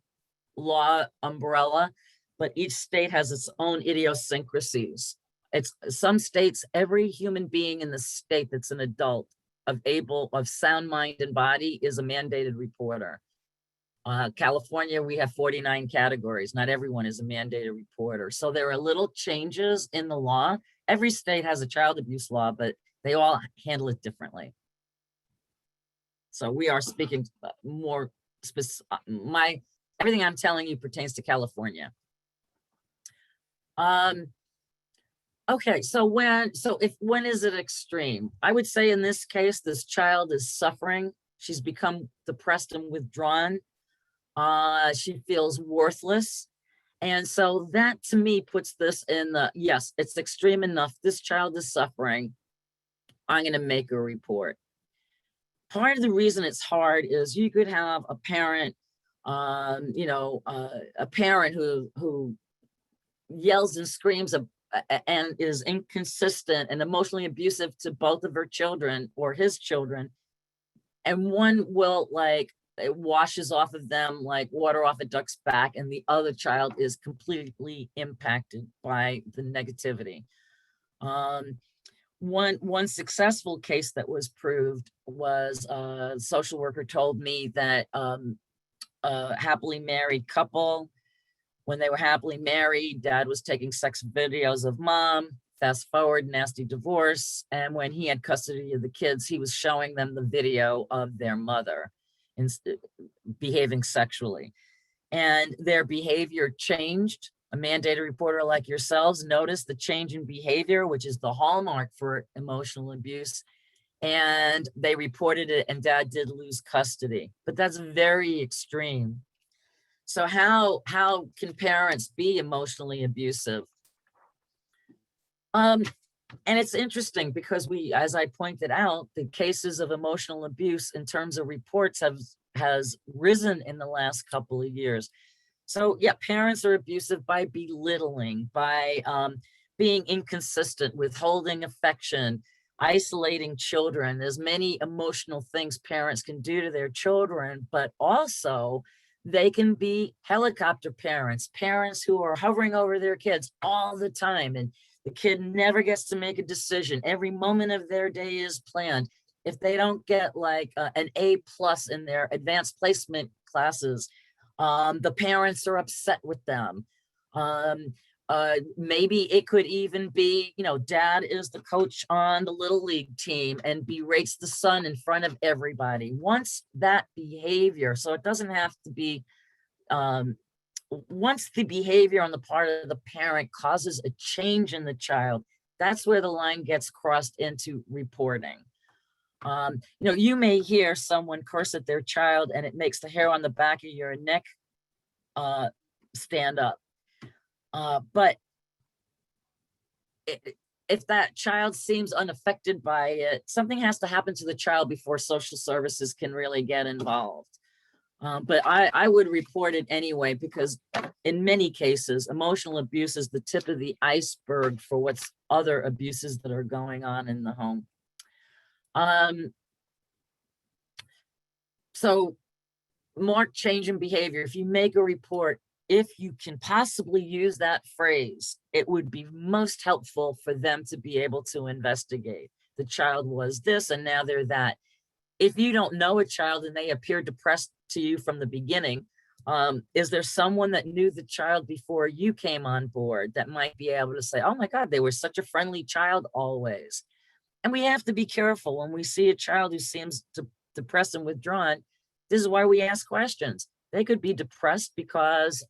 law umbrella, but each state has its own idiosyncrasies. It's some states, every human being in the state that's an adult of sound mind and body is a mandated reporter. California, we have 49 categories. Not everyone is a mandated reporter. So there are little changes in the law. Every state has a child abuse law, but they all handle it differently. So we are speaking more specific. Everything I'm telling you pertains to California. Okay, so when is it extreme? I would say in this case, this child is suffering. She's become depressed and withdrawn. She feels worthless. And so that to me puts this in the, yes, it's extreme enough. This child is suffering. I'm gonna make a report. Part of the reason it's hard is you could have a parent, a parent who yells and screams and is inconsistent and emotionally abusive to both of her children or his children. And one will it washes off of them like water off a duck's back, and the other child is completely impacted by the negativity. One successful case that was proved was a social worker told me that a happily married couple, when they were happily married, dad was taking sex videos of mom, fast forward, nasty divorce. And when he had custody of the kids, he was showing them the video of their mother and behaving sexually. And their behavior changed. A mandated reporter like yourselves noticed the change in behavior, which is the hallmark for emotional abuse. And they reported it, and dad did lose custody, but that's very extreme. So how can parents be emotionally abusive? And it's interesting because as I pointed out, the cases of emotional abuse in terms of reports has risen in the last couple of years. So yeah, parents are abusive by belittling, by being inconsistent, withholding affection, isolating children. There's many emotional things parents can do to their children, but also they can be helicopter parents, parents who are hovering over their kids all the time. And the kid never gets to make a decision. Every moment of their day is planned. If they don't get like an A+ in their advanced placement classes, the parents are upset with them. Maybe it could even be, dad is the coach on the little league team and berates the son in front of everybody. Once that behavior, so it doesn't have to be, once the behavior on the part of the parent causes a change in the child, that's where the line gets crossed into reporting. You may hear someone curse at their child and it makes the hair on the back of your neck stand up. But if that child seems unaffected by it, something has to happen to the child before social services can really get involved. But I would report it anyway, because in many cases, emotional abuse is the tip of the iceberg for what's other abuses that are going on in the home. So marked change in behavior. If you make a report, if you can possibly use that phrase, it would be most helpful for them to be able to investigate. The child was this and now they're that. If you don't know a child and they appear depressed to you from the beginning, Is there someone that knew the child before you came on board that might be able to say, oh my God, they were such a friendly child always? And we have to be careful when we see a child who seems depressed and withdrawn. This is why we ask questions. They could be depressed because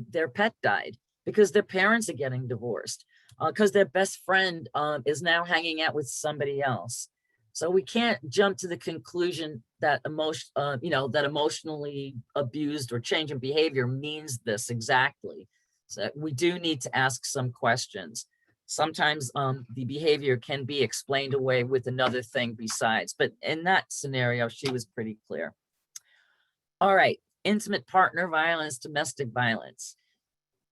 their pet died, because their parents are getting divorced, because their best friend is now hanging out with somebody else. So we can't jump to the conclusion that that emotionally abused or change in behavior means this exactly. So we do need to ask some questions. Sometimes the behavior can be explained away with another thing besides, but in that scenario, she was pretty clear. All right, intimate partner violence, domestic violence.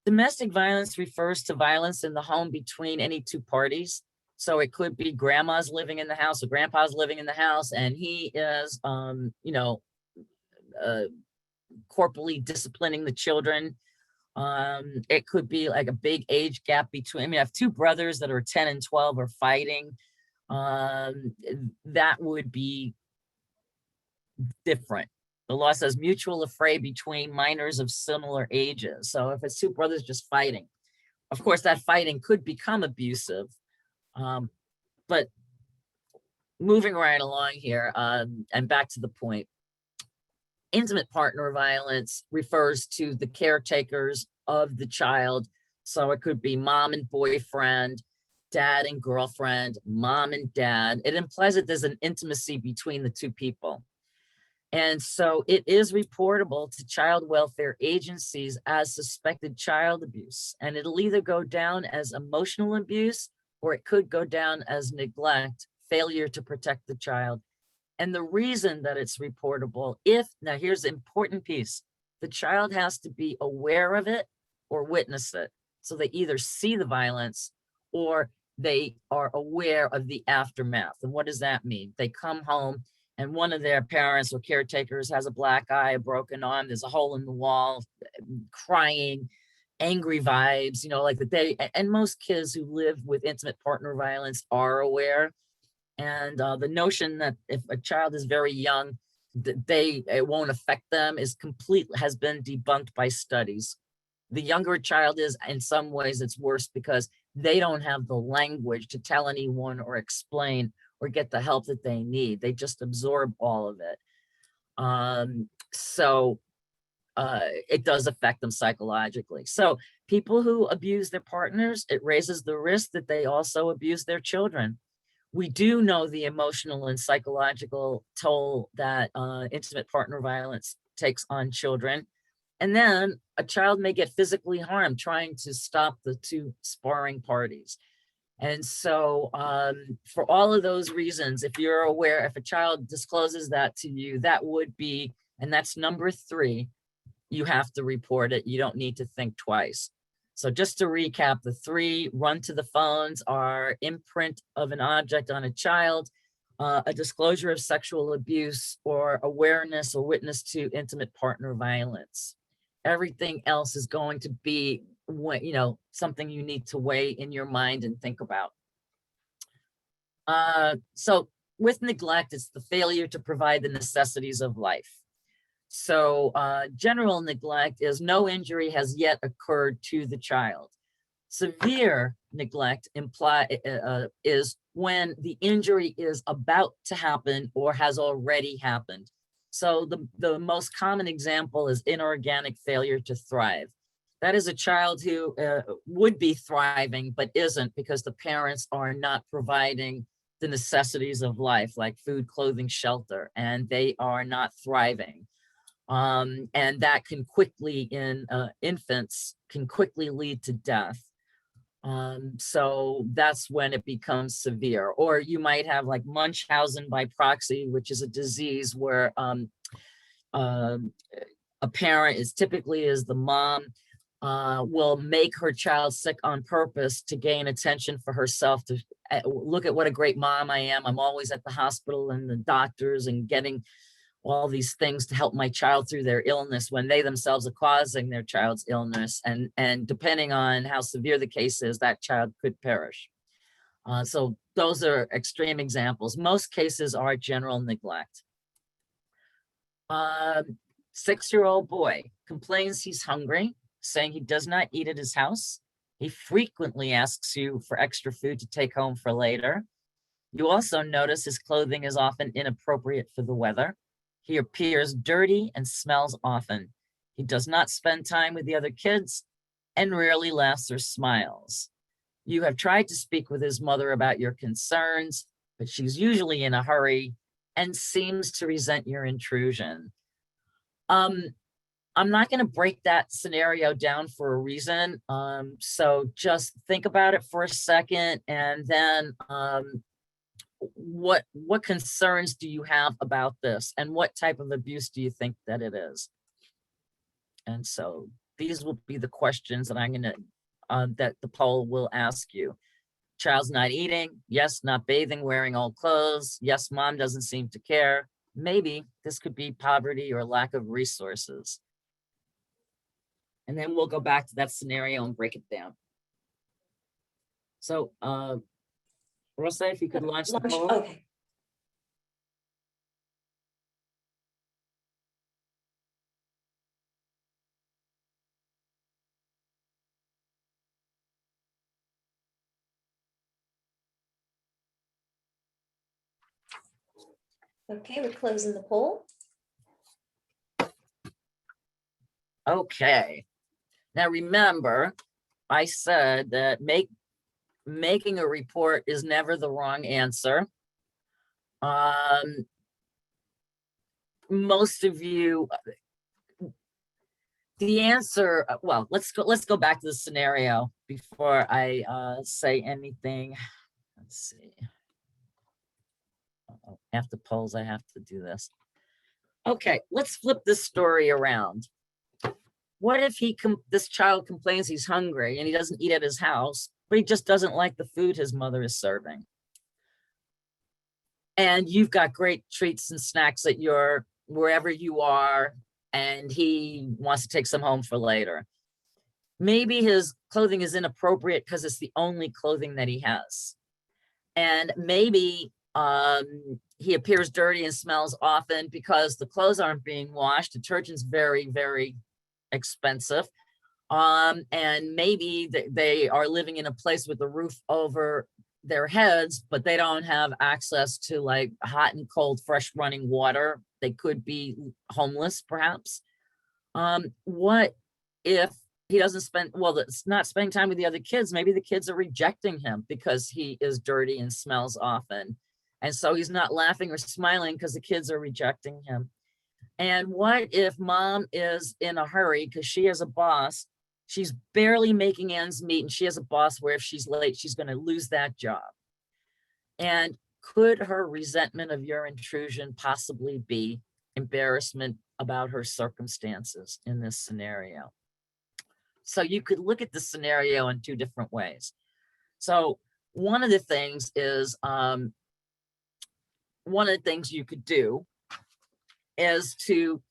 Domestic violence refers to violence in the home between any two parties. So it could be grandma's living in the house or grandpa's living in the house, and he is, corporally disciplining the children. It could be like a big age gap between, I mean, I have two brothers that are 10 and 12 are fighting. That would be different. The law says mutual affray between minors of similar ages. So if it's two brothers just fighting, of course, that fighting could become abusive. But moving right along here, and back to the point, intimate partner violence refers to the caretakers of the child. So it could be mom and boyfriend, dad and girlfriend, mom and dad. It implies that there's an intimacy between the two people. And so it is reportable to child welfare agencies as suspected child abuse. And it'll either go down as emotional abuse, or it could go down as neglect, failure to protect the child. And the reason that it's reportable, now here's the important piece, the child has to be aware of it or witness it. So they either see the violence or they are aware of the aftermath. And what does that mean? They come home and one of their parents or caretakers has a black eye, a broken arm, there's a hole in the wall, crying, angry vibes, like and most kids who live with intimate partner violence are aware. And the notion that if a child is very young, it won't affect them has been debunked by studies. The younger a child is, in some ways, it's worse because they don't have the language to tell anyone or explain or get the help that they need. They just absorb all of it. So it does affect them psychologically. So people who abuse their partners, it raises the risk that they also abuse their children. We do know the emotional and psychological toll that intimate partner violence takes on children. And then a child may get physically harmed trying to stop the two sparring parties. And so for all of those reasons, if you're aware, if a child discloses that to you, that would be, and that's number 3, you have to report it. You don't need to think twice. So just to recap, the 3 run to the phones are imprint of an object on a child, a disclosure of sexual abuse, or awareness or witness to intimate partner violence. Everything else is going to be, something you need to weigh in your mind and think about. So with neglect, it's the failure to provide the necessities of life. So general neglect is no injury has yet occurred to the child. Severe neglect is when the injury is about to happen or has already happened. So the most common example is inorganic failure to thrive. That is a child who would be thriving, but isn't because the parents are not providing the necessities of life like food, clothing, shelter, and they are not thriving. And that can quickly, in infants, can quickly lead to death. So that's when it becomes severe. Or you might have like Munchausen by proxy, which is a disease where a parent typically the mom, will make her child sick on purpose to gain attention for herself, to look at what a great mom I am. I'm always at the hospital and the doctors and getting all these things to help my child through their illness when they themselves are causing their child's illness. And depending on how severe the case is, that child could perish. So those are extreme examples. Most cases are general neglect. 6-year-old boy complains he's hungry, saying he does not eat at his house. He frequently asks you for extra food to take home for later. You also notice his clothing is often inappropriate for the weather. He appears dirty and smells often. He does not spend time with the other kids and rarely laughs or smiles. You have tried to speak with his mother about your concerns, but she's usually in a hurry and seems to resent your intrusion. I'm not going to break that scenario down for a reason. So just think about it for a second, and then what concerns do you have about this, and what type of abuse do you think that it is? And so these will be the questions that I'm going to that the poll will ask you. Child's not eating. Yes, not bathing, wearing old clothes. Yes, mom doesn't seem to care. Maybe this could be poverty or lack of resources. And then we'll go back to that scenario and break it down. So, Rosa, if you could launch the poll. Okay. Okay, we're closing the poll. Okay. Now remember, I said that making a report is never the wrong answer. Most of you, the answer, well, let's go back to the scenario before I say anything. Let's see. After polls, I have to do this. Okay, let's flip this story around. What if this child complains he's hungry and he doesn't eat at his house, but he just doesn't like the food his mother is serving? And you've got great treats and snacks at wherever you are, and he wants to take some home for later. Maybe his clothing is inappropriate because it's the only clothing that he has. And maybe he appears dirty and smells often because the clothes aren't being washed. Detergent's very, very expensive. And maybe they are living in a place with a roof over their heads, but they don't have access to like hot and cold, fresh running water. They could be homeless, perhaps. What if he doesn't it's not spending time with the other kids? Maybe the kids are rejecting him because he is dirty and smells often. And so he's not laughing or smiling because the kids are rejecting him. And what if mom is in a hurry because she has a boss? She's barely making ends meet, and she has a boss where if she's late, she's going to lose that job. And could her resentment of your intrusion possibly be embarrassment about her circumstances in this scenario? So you could look at the scenario in two different ways. So one of the things is, one of the things you could do is to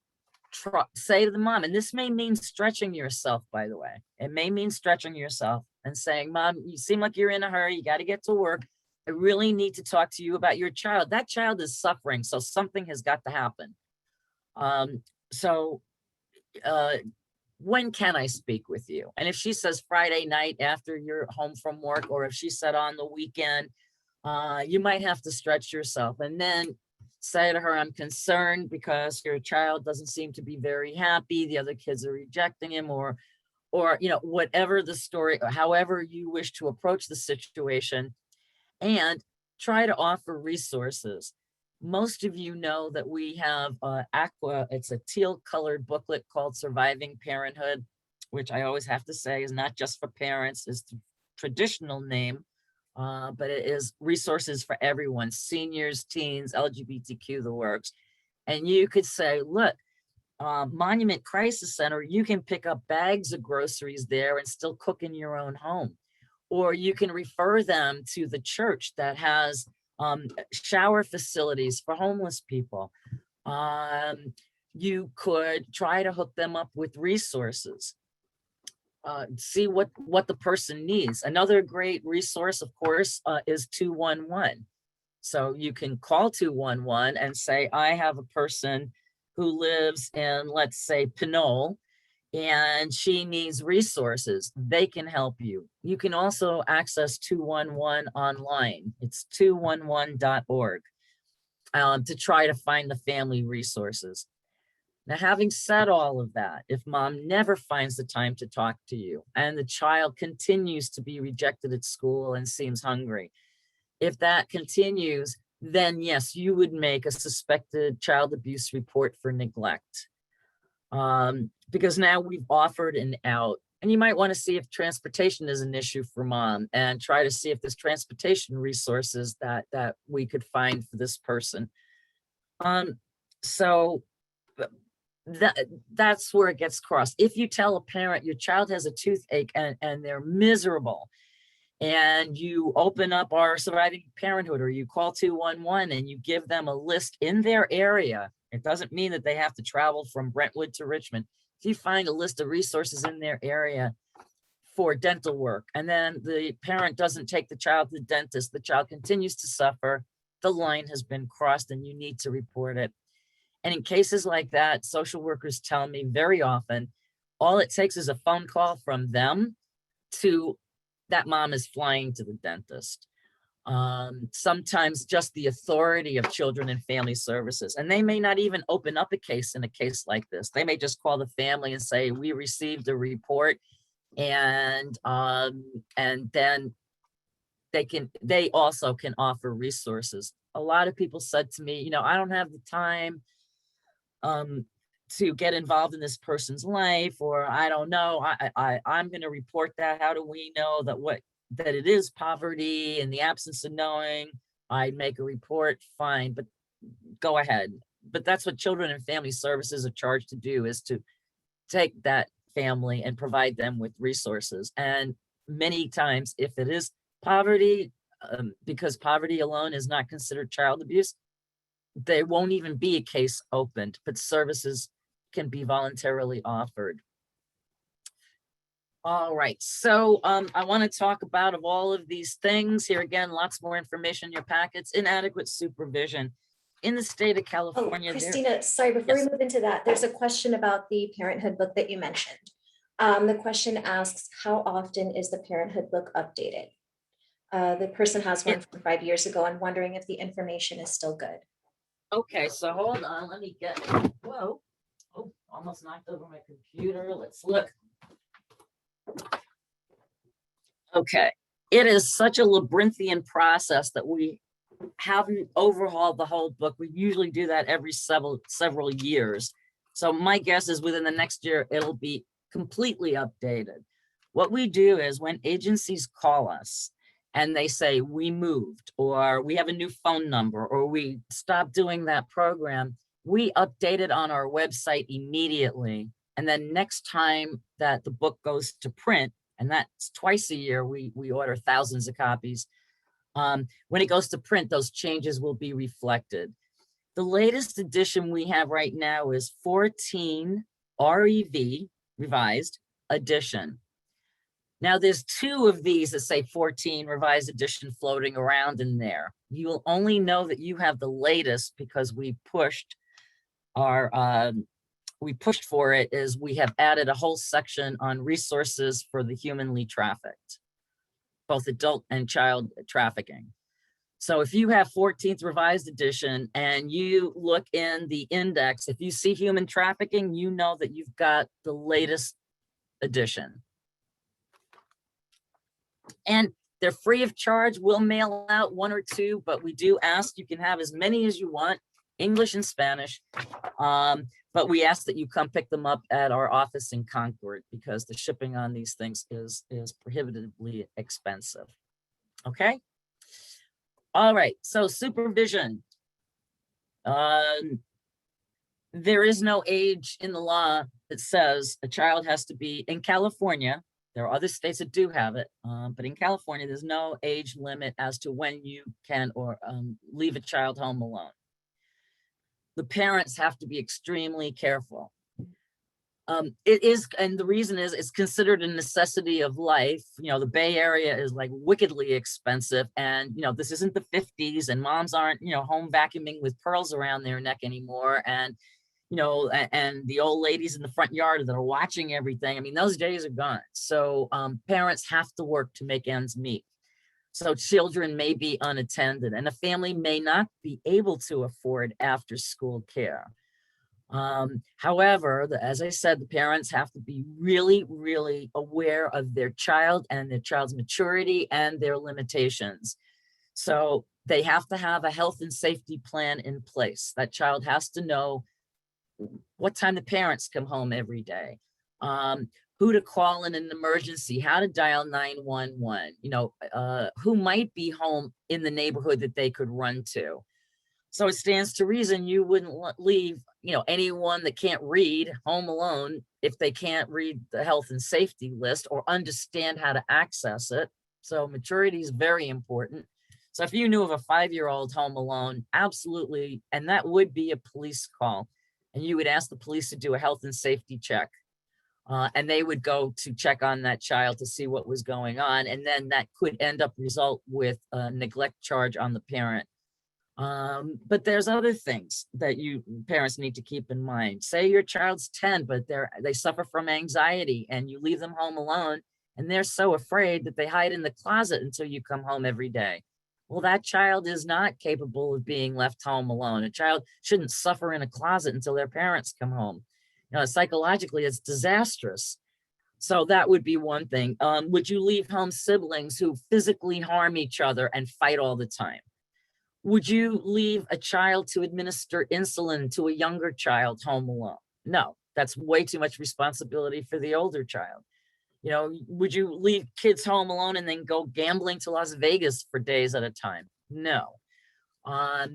say to the mom, and this may mean stretching yourself, by the way. It may mean stretching yourself and saying, Mom, you seem like you're in a hurry. You got to get to work. I really need to talk to you about your child. That child is suffering, so something has got to happen. When can I speak with you? And if she says Friday night after you're home from work, or if she said on the weekend, you might have to stretch yourself. And then say to her, I'm concerned because your child doesn't seem to be very happy. The other kids are rejecting him, or whatever the story, or however you wish to approach the situation, and try to offer resources. Most of you know that we have Aqua. It's a teal colored booklet called Surviving Parenthood, which I always have to say is not just for parents, it's the traditional name. But it is resources for everyone, seniors, teens, LGBTQ, the works. And you could say, look, Monument Crisis Center, you can pick up bags of groceries there and still cook in your own home. Or you can refer them to the church that has shower facilities for homeless people. You could try to hook them up with resources. See what the person needs. Another great resource, of course, is 211. So you can call 211 and say, I have a person who lives in, let's say, Pinole, and she needs resources, they can help you. You can also access 211 online. It's 211.org to try to find the family resources. Now, having said all of that, if mom never finds the time to talk to you and the child continues to be rejected at school and seems hungry, if that continues, then yes, you would make a suspected child abuse report for neglect. Because now we've offered an out, and you might want to see if transportation is an issue for mom and try to see if there's transportation resources that we could find for this person. So that's where it gets crossed. If you tell a parent your child has a toothache and they're miserable, and you open up our Surviving Parenthood, or you call 211 and you give them a list in their area, it doesn't mean that they have to travel from Brentwood to Richmond. If you find a list of resources in their area for dental work, and then the parent doesn't take the child to the dentist, the child continues to suffer, the line has been crossed and you need to report it. And in cases like that, social workers tell me very often, all it takes is a phone call from them to that mom is flying to the dentist. Sometimes just the authority of Children and Family Services, and they may not even open up a case in a case like this. They may just call the family and say, we received a report, and then they also can offer resources. A lot of people said to me, I don't have the time to get involved in this person's life, or I don't know, I'm going to report that. How do we know that it is poverty? In the absence of knowing, I'd make a report, fine, but go ahead. But that's what Children and Family Services are charged to do, is to take that family and provide them with resources. And many times, if it is poverty, because poverty alone is not considered child abuse, there won't even be a case opened, but services can be voluntarily offered. All right, so I want to talk about of all of these things here again, lots more information in your packets. Inadequate supervision in the state of California. Christina, sorry, before we move into that, there's a question about the Parenthood book that you mentioned. The question asks, how often is the Parenthood book updated? The person has one from 5 years ago and wondering if the information is still good. Okay, so hold on, let me get, whoa, oh, almost knocked over my computer. Let's look. Okay, it is such a labyrinthian process that we haven't overhauled the whole book. We usually do that every several years. So my guess is within the next year, it'll be completely updated. What we do is when agencies call us and they say we moved, or we have a new phone number, or we stopped doing that program, we update it on our website immediately. And then next time that the book goes to print, and that's twice a year, we order thousands of copies. When it goes to print, those changes will be reflected. The latest edition we have right now is 14 REV, revised edition. Now there's 2 of these that say 14 revised edition floating around in there. You will only know that you have the latest because we pushed for it, is we have added a whole section on resources for the humanly trafficked, both adult and child trafficking. So if you have 14th revised edition and you look in the index, if you see human trafficking, you know that you've got the latest edition. And they're free of charge. We'll mail out 1 or 2, but we do ask you can have as many as you want, English and Spanish. But we ask that you come pick them up at our office in Concord, because the shipping on these things is prohibitively expensive. Okay. All right. So supervision. There is no age in the law that says a child has to be in California. There are other states that do have it, but in California, there's no age limit as to when you can or leave a child home alone. The parents have to be extremely careful. It is, and the reason is it's considered a necessity of life. The Bay Area is like wickedly expensive, and this isn't the 50s, and moms aren't home vacuuming with pearls around their neck anymore. And and the old ladies in the front yard that are watching everything. I mean, those days are gone. So parents have to work to make ends meet. So children may be unattended and a family may not be able to afford after school care. However, as I said, the parents have to be really, really aware of their child and their child's maturity and their limitations. So they have to have a health and safety plan in place. That child has to know what time the parents come home every day, who to call in an emergency, how to dial 911, who might be home in the neighborhood that they could run to. So it stands to reason you wouldn't leave, anyone that can't read home alone if they can't read the health and safety list or understand how to access it. So maturity is very important. So if you knew of a 5-year-old home alone, absolutely, and that would be a police call. And you would ask the police to do a health and safety check. And they would go to check on that child to see what was going on. And then that could end up result with a neglect charge on the parent. But there's other things that parents need to keep in mind. Say your child's 10, but they suffer from anxiety and you leave them home alone and they're so afraid that they hide in the closet until you come home every day. Well, that child is not capable of being left home alone. A child shouldn't suffer in a closet until their parents come home. Psychologically, it's disastrous. So that would be one thing. Would you leave home siblings who physically harm each other and fight all the time? Would you leave a child to administer insulin to a younger child home alone? No, that's way too much responsibility for the older child. Would you leave kids home alone and then go gambling to Las Vegas for days at a time? No.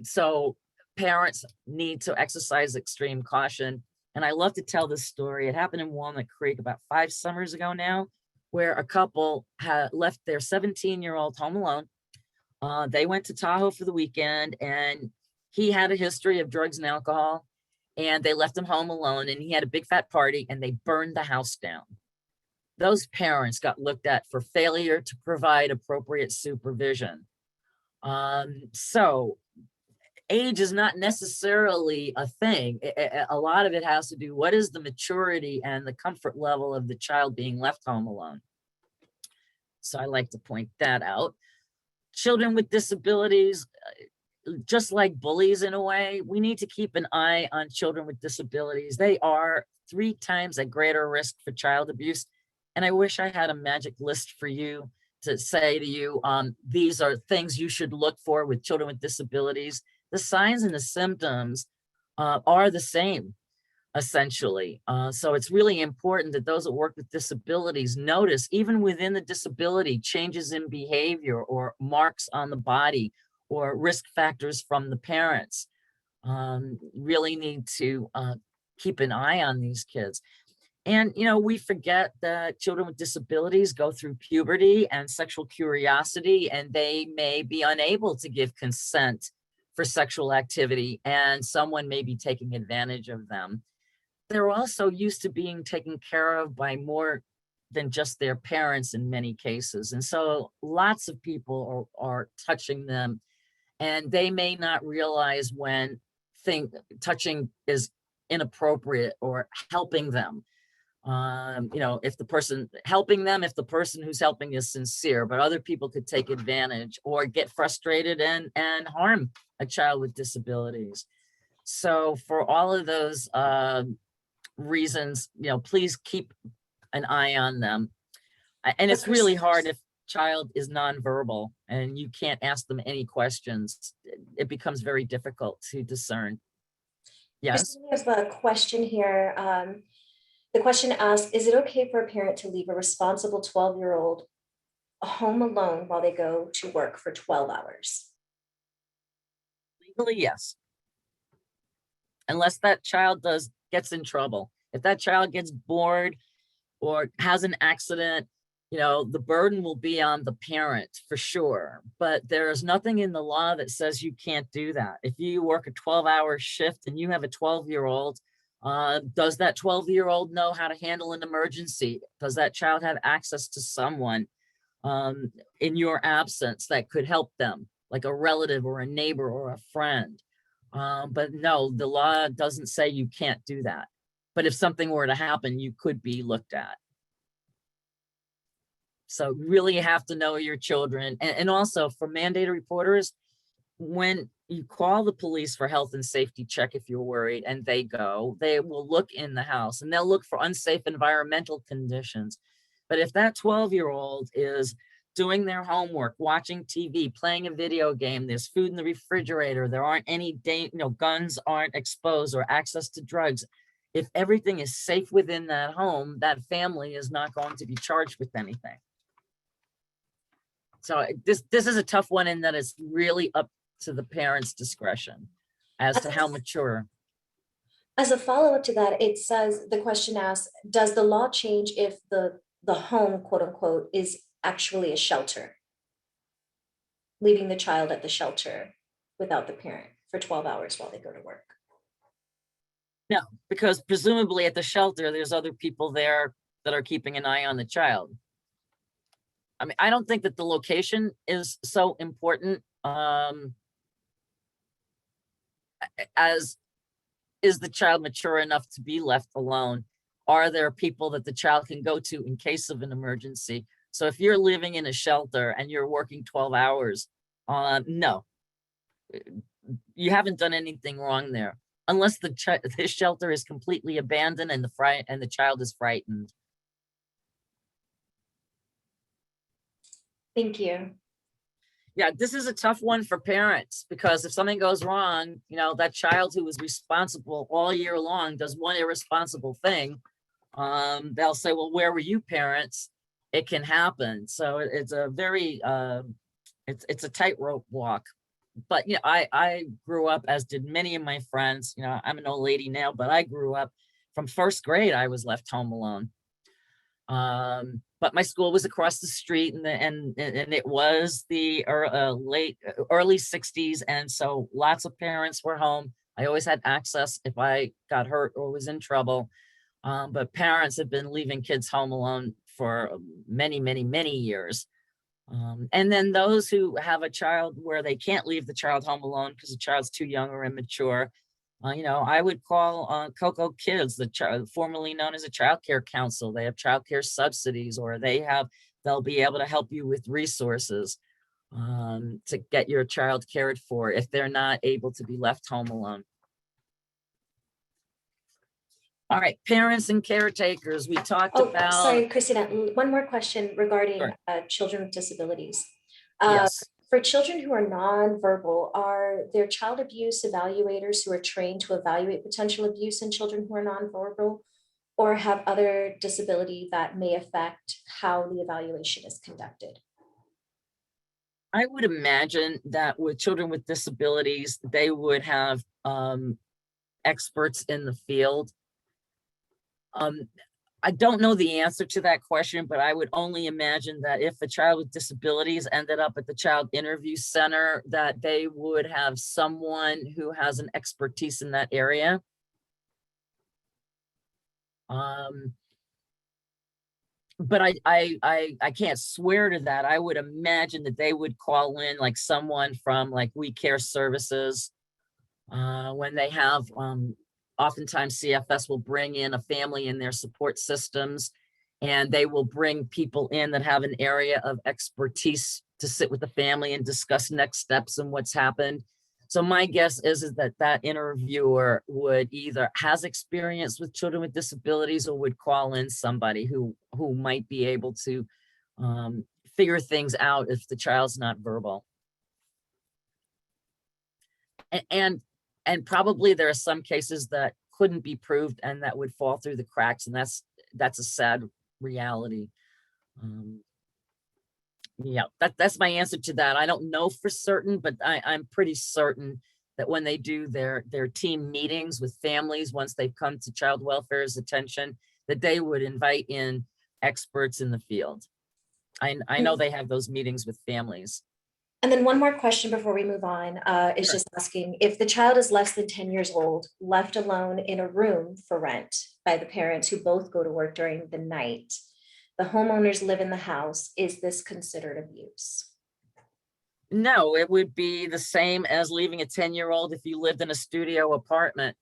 So parents need to exercise extreme caution. And I love to tell this story. It happened in Walnut Creek about 5 summers ago now, where a couple had left their 17-year-old home alone. They went to Tahoe for the weekend and he had a history of drugs and alcohol and they left him home alone and he had a big fat party and they burned the house down. Those parents got looked at for failure to provide appropriate supervision. So age is not necessarily a thing. A lot of it has to do, what is the maturity and the comfort level of the child being left home alone? So I like to point that out. Children with disabilities, just like bullies in a way, we need to keep an eye on children with disabilities. They are 3 times at greater risk for child abuse. And I wish I had a magic list for you to say to you, these are things you should look for with children with disabilities. The signs and the symptoms are the same, essentially. So it's really important that those that work with disabilities notice, even within the disability, changes in behavior or marks on the body or risk factors from the parents. Really need to keep an eye on these kids. And, we forget that children with disabilities go through puberty and sexual curiosity, and they may be unable to give consent for sexual activity, and someone may be taking advantage of them. They're also used to being taken care of by more than just their parents in many cases. And so lots of people are touching them, and they may not realize when touching is inappropriate or helping them. If the person helping them, if the person who's helping is sincere, but other people could take advantage or get frustrated and harm a child with disabilities. So for all of those reasons, please keep an eye on them. And it's really hard if child is nonverbal and you can't ask them any questions. It becomes very difficult to discern. Yes. We have a question here. The question asks, is it okay for a parent to leave a responsible 12-year-old home alone while they go to work for 12 hours? Legally, yes. Unless that child gets in trouble. If that child gets bored or has an accident, the burden will be on the parent for sure. But there's nothing in the law that says you can't do that. If you work a 12-hour shift and you have a 12-year-old, does that 12-year-old know how to handle an emergency? Does that child have access to someone in your absence that could help them, like a relative or a neighbor or a friend? But no, the law doesn't say you can't do that. But if something were to happen, you could be looked at. So really you have to know your children. And also for mandated reporters, when you call the police for health and safety check, if you're worried and they go, they will look in the house and they'll look for unsafe environmental conditions. But if that 12-year-old is doing their homework, watching TV, playing a video game, there's food in the refrigerator, there aren't any guns aren't exposed or access to drugs. If everything is safe within that home, that family is not going to be charged with anything. So this is a tough one in that it's really up to the parents' discretion as to how mature. As a follow-up to that, it says, the question asks, does the law change if the home, quote unquote, is actually a shelter? Leaving the child at the shelter without the parent for 12 hours while they go to work. No, because presumably at the shelter, there's other people there that are keeping an eye on the child. I mean, I don't think that the location is so important. As is the child mature enough to be left alone? Are there people that the child can go to in case of an emergency? So if you're living in a shelter and you're working 12 hours, no, you haven't done anything wrong there, unless the shelter is completely abandoned and the child is frightened. Thank you. Yeah, this is a tough one for parents because if something goes wrong, that child who was responsible all year long does one irresponsible thing. They'll say, well, where were you, parents? It can happen. So it's a very, it's a tightrope walk. But, I grew up, as did many of my friends. I'm an old lady now, but I grew up from first grade, I was left home alone. But my school was across the street and it was the early 60s. And so lots of parents were home. I always had access if I got hurt or was in trouble. But parents have been leaving kids home alone for many, many, many years. And then those who have a child where they can't leave the child home alone because the child's too young or immature, I would call Coco Kids, the child formerly known as a child care council. They have child care subsidies, or they'll be able to help you with resources to get your child cared for if they're not able to be left home alone. All right, parents and caretakers, we talked about. Sorry, Christina, one more question regarding Sure. Children with disabilities. Yes. For children who are nonverbal, are there child abuse evaluators who are trained to evaluate potential abuse in children who are nonverbal or have other disability that may affect how the evaluation is conducted? I would imagine that with children with disabilities, they would have experts in the field. I don't know the answer to that question, but I would only imagine that if a child with disabilities ended up at the Child Interview Center, that they would have someone who has an expertise in that area. But I can't swear to that. I would imagine that they would call in like someone from like We Care Services when they have oftentimes CFS will bring in a family in their support systems, and they will bring people in that have an area of expertise to sit with the family and discuss next steps and what's happened. So my guess is that interviewer would either has experience with children with disabilities or would call in somebody who might be able to figure things out if the child's not verbal. And probably there are some cases that couldn't be proved and that would fall through the cracks, and that's a sad reality. Yeah, that's my answer to that. I don't know for certain, but I'm pretty certain that when they do their team meetings with families, once they've come to child welfare's attention, that they would invite in experts in the field. I know they have those meetings with families. And then one more question before we move on is Sure. just asking, if the child is less than 10 years old, left alone in a room for rent by the parents who both go to work during the night, the homeowners live in the house, is this considered abuse? No, it would be the same as leaving a 10-year-old if you lived in a studio apartment.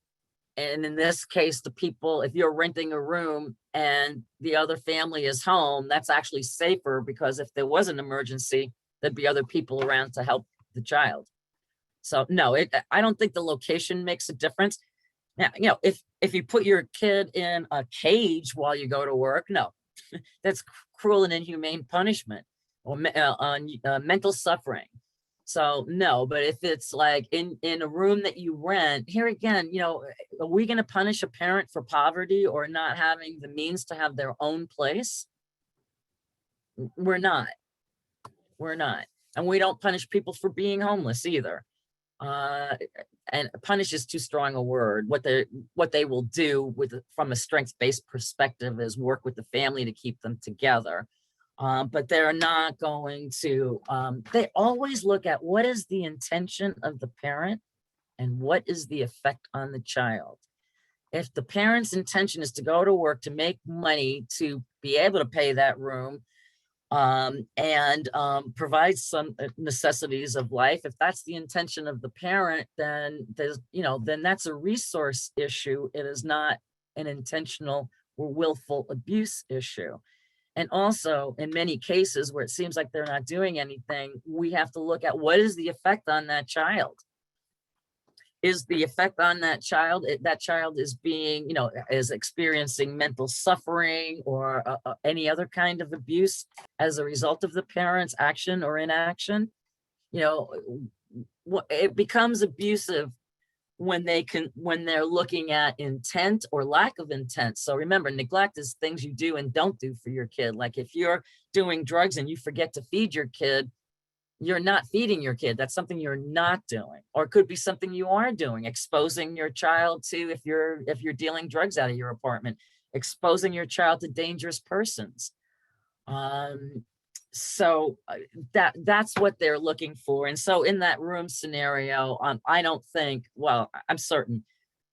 And in this case, the people, if you're renting a room and the other family is home, that's actually safer because if there was an emergency, there'd be other people around to help the child. So no, I don't think the location makes a difference. Now, if you put your kid in a cage while you go to work, no, that's cruel and inhumane punishment or mental suffering. So no, but if it's like in a room that you rent, here again, are we going to punish a parent for poverty or not having the means to have their own place? We're not. We're not. And we don't punish people for being homeless either. And punish is too strong a word. What they will do from a strengths-based perspective is work with the family to keep them together. But they're not going to, they always look at what is the intention of the parent and what is the effect on the child. If the parent's intention is to go to work to make money to be able to pay that room, and provide some necessities of life, if that's the intention of the parent, then then that's a resource issue. It is not an intentional or willful abuse issue. And also, in many cases where it seems like they're not doing anything, we have to look at what is the effect on that child. Is the effect on that child is being, is experiencing mental suffering or any other kind of abuse as a result of the parent's action or inaction? It becomes abusive when they're looking at intent or lack of intent. So remember, neglect is things you do and don't do for your kid. Like if you're doing drugs and you forget to feed your kid, you're not feeding your kid. That's something you're not doing, or it could be something you are doing, exposing your child to, if you're dealing drugs out of your apartment, exposing your child to dangerous persons. So that's what they're looking for. And so in that room scenario, I don't think, well, I'm certain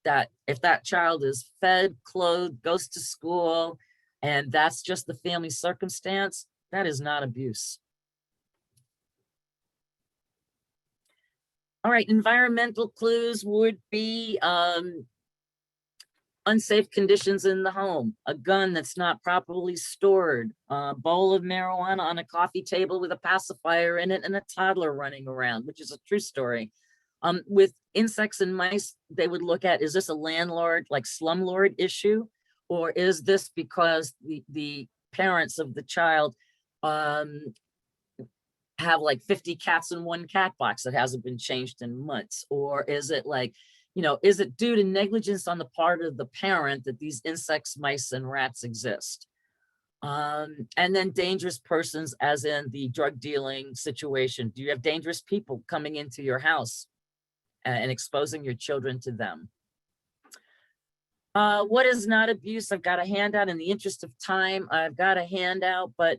that if that child is fed, clothed, goes to school, and that's just the family circumstance, that is not abuse. All right, environmental clues would be unsafe conditions in the home, a gun that's not properly stored, a bowl of marijuana on a coffee table with a pacifier in it, and a toddler running around, which is a true story. With insects and mice, they would look at, is this a landlord, like slumlord issue? Or is this because the parents of the child have like 50 cats in one cat box that hasn't been changed in months? Or is it like, is it due to negligence on the part of the parent that these insects, mice, and rats exist? And then dangerous persons, as in the drug dealing situation. Do you have dangerous people coming into your house and exposing your children to them? What is not abuse? I've got a handout. In the interest of time, I've got a handout, but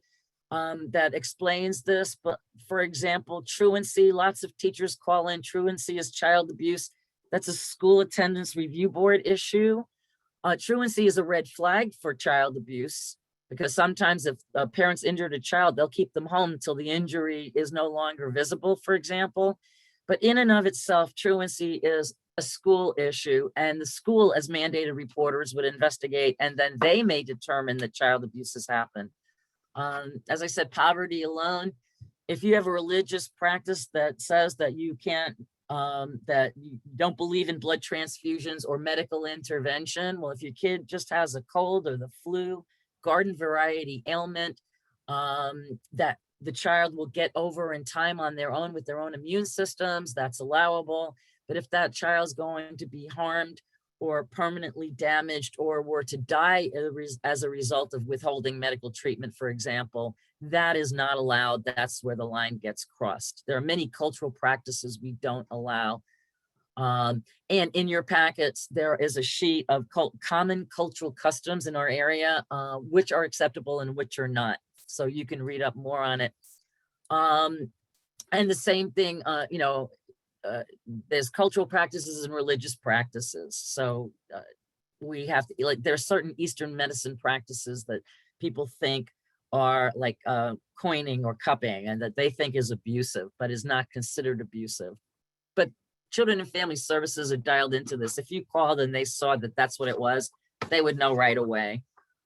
that explains this. But for example, truancy, lots of teachers call in truancy as child abuse. That's a school attendance review board issue. Truancy is a red flag for child abuse, because sometimes if parents injured a child, they'll keep them home until the injury is no longer visible, for example. But in and of itself, truancy is a school issue, and the school, as mandated reporters, would investigate, and then they may determine that child abuse has happened. As I said, poverty alone, if you have a religious practice that says that you can't, that you don't believe in blood transfusions or medical intervention, well, if your kid just has a cold or the flu, garden variety ailment, that the child will get over in time on their own with their own immune systems, that's allowable. But if that child's going to be harmed or permanently damaged or were to die as a result of withholding medical treatment, for example, that is not allowed. That's where the line gets crossed. There are many cultural practices we don't allow. And in your packets, there is a sheet of common cultural customs in our area, which are acceptable and which are not. So you can read up more on it. And the same thing, there's cultural practices and religious practices. So we have to, like, there are certain Eastern medicine practices that people think are like coining or cupping, and that they think is abusive, but is not considered abusive. But Children and Family Services are dialed into this. If you called and they saw that that's what it was, they would know right away.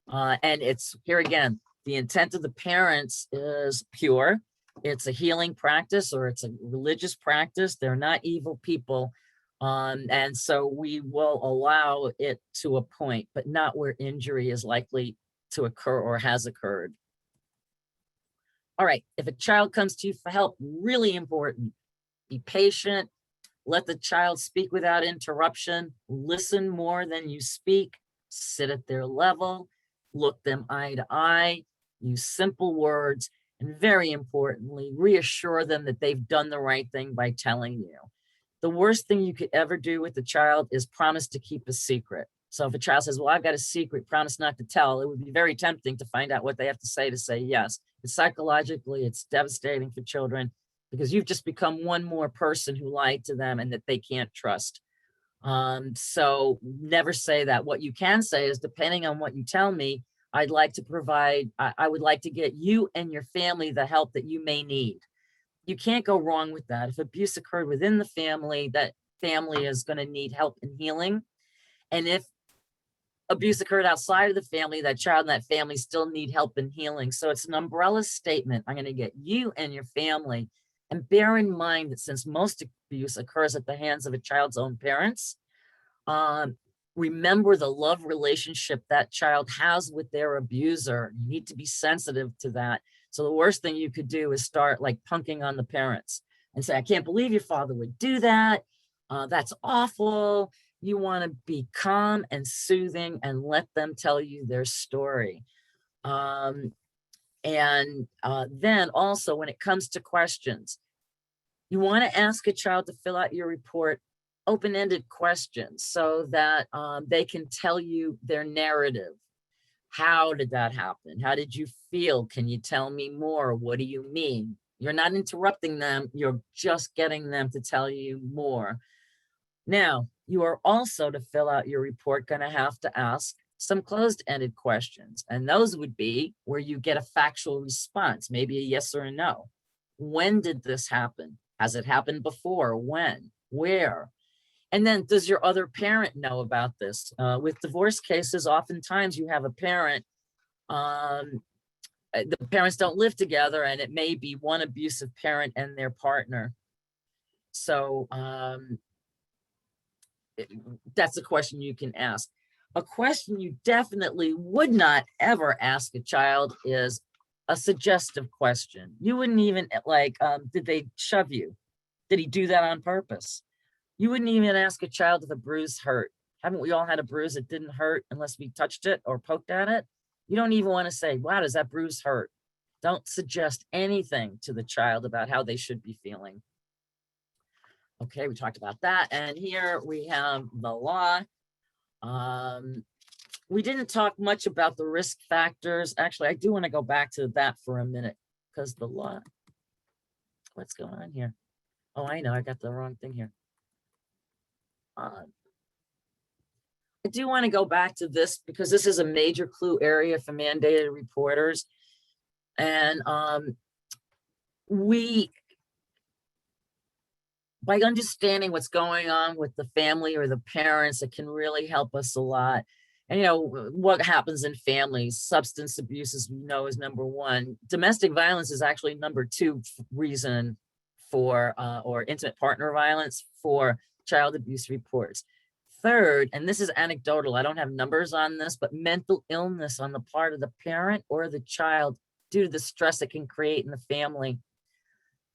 And it's here again, the intent of the parents is pure. It's a healing practice, or it's a religious practice. They're not evil people. And so we will allow it to a point, but not where injury is likely to occur or has occurred. All right, if a child comes to you for help, really important, be patient, let the child speak without interruption, listen more than you speak, sit at their level, look them eye to eye, use simple words, and very importantly, reassure them that they've done the right thing by telling you. The worst thing you could ever do with a child is promise to keep a secret. So if a child says, well, I've got a secret, promise not to tell, it would be very tempting to find out what they have to say yes. But psychologically, it's devastating for children because you've just become one more person who lied to them and that they can't trust. So never say that. What you can say is, depending on what you tell me, I'd like to provide, I would like to get you and your family the help that you may need. You can't go wrong with that. If abuse occurred within the family, that family is going to need help and healing. And if abuse occurred outside of the family, that child and that family still need help and healing. So it's an umbrella statement. I'm going to get you and your family. And bear in mind that since most abuse occurs at the hands of a child's own parents, remember the love relationship that child has with their abuser. You need to be sensitive to that. So the worst thing you could do is start like punking on the parents and say, I can't believe your father would do that. That's awful. You want to be calm and soothing and let them tell you their story. Then also, when it comes to questions, you want to ask a child to fill out your report open-ended questions so that they can tell you their narrative. How did that happen? How did you feel? Can you tell me more? What do you mean? You're not interrupting them. You're just getting them to tell you more. Now, you are also, to fill out your report, going to have to ask some closed-ended questions. And those would be where you get a factual response, maybe a yes or a no. When did this happen? Has it happened before? When? Where? And then, does your other parent know about this? With divorce cases, oftentimes you have a parent, the parents don't live together, and it may be one abusive parent and their partner. So that's a question you can ask. A question you definitely would not ever ask a child is a suggestive question. You wouldn't even like, did they shove you? Did he do that on purpose? You wouldn't even ask a child if a bruise hurt. Haven't we all had a bruise that didn't hurt unless we touched it or poked at it? You don't even want to say, wow, does that bruise hurt? Don't suggest anything to the child about how they should be feeling. Okay, we talked about that. And here we have the law. We didn't talk much about the risk factors. Actually, I do want to go back to that for a minute because the law, what's going on here? Oh, I know, I got the wrong thing here. I do want to go back to this because this is a major clue area for mandated reporters. And by understanding what's going on with the family or the parents, it can really help us a lot. And, you know, what happens in families, substance abuse, as we know, is number one. Domestic violence is actually number two reason for, or intimate partner violence for child abuse reports. Third, and this is anecdotal, I don't have numbers on this, but mental illness on the part of the parent or the child due to the stress it can create in the family.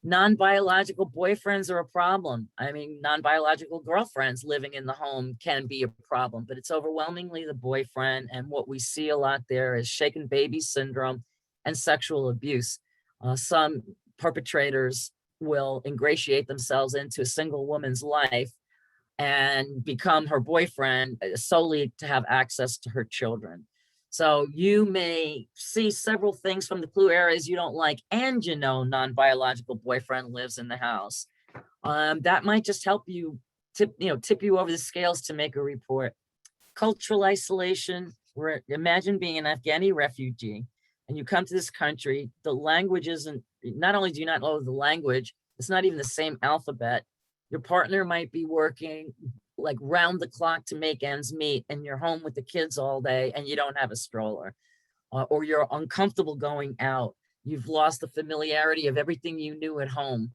Non-biological boyfriends are a problem. I mean, non-biological girlfriends living in the home can be a problem, but it's overwhelmingly the boyfriend. And what we see a lot there is shaken baby syndrome and sexual abuse. Some perpetrators will ingratiate themselves into a single woman's life and become her boyfriend solely to have access to her children. So you may see several things from the clue areas you don't like, and you know non-biological boyfriend lives in the house. That might just help you tip you over the scales to make a report. Cultural isolation. Imagine being an Afghani refugee. and you come to this country, the language isn't, not only do you not know the language, it's not even the same alphabet. Your partner might be working like round the clock to make ends meet, and you're home with the kids all day and you don't have a stroller, or you're uncomfortable going out. You've lost the familiarity of everything you knew at home.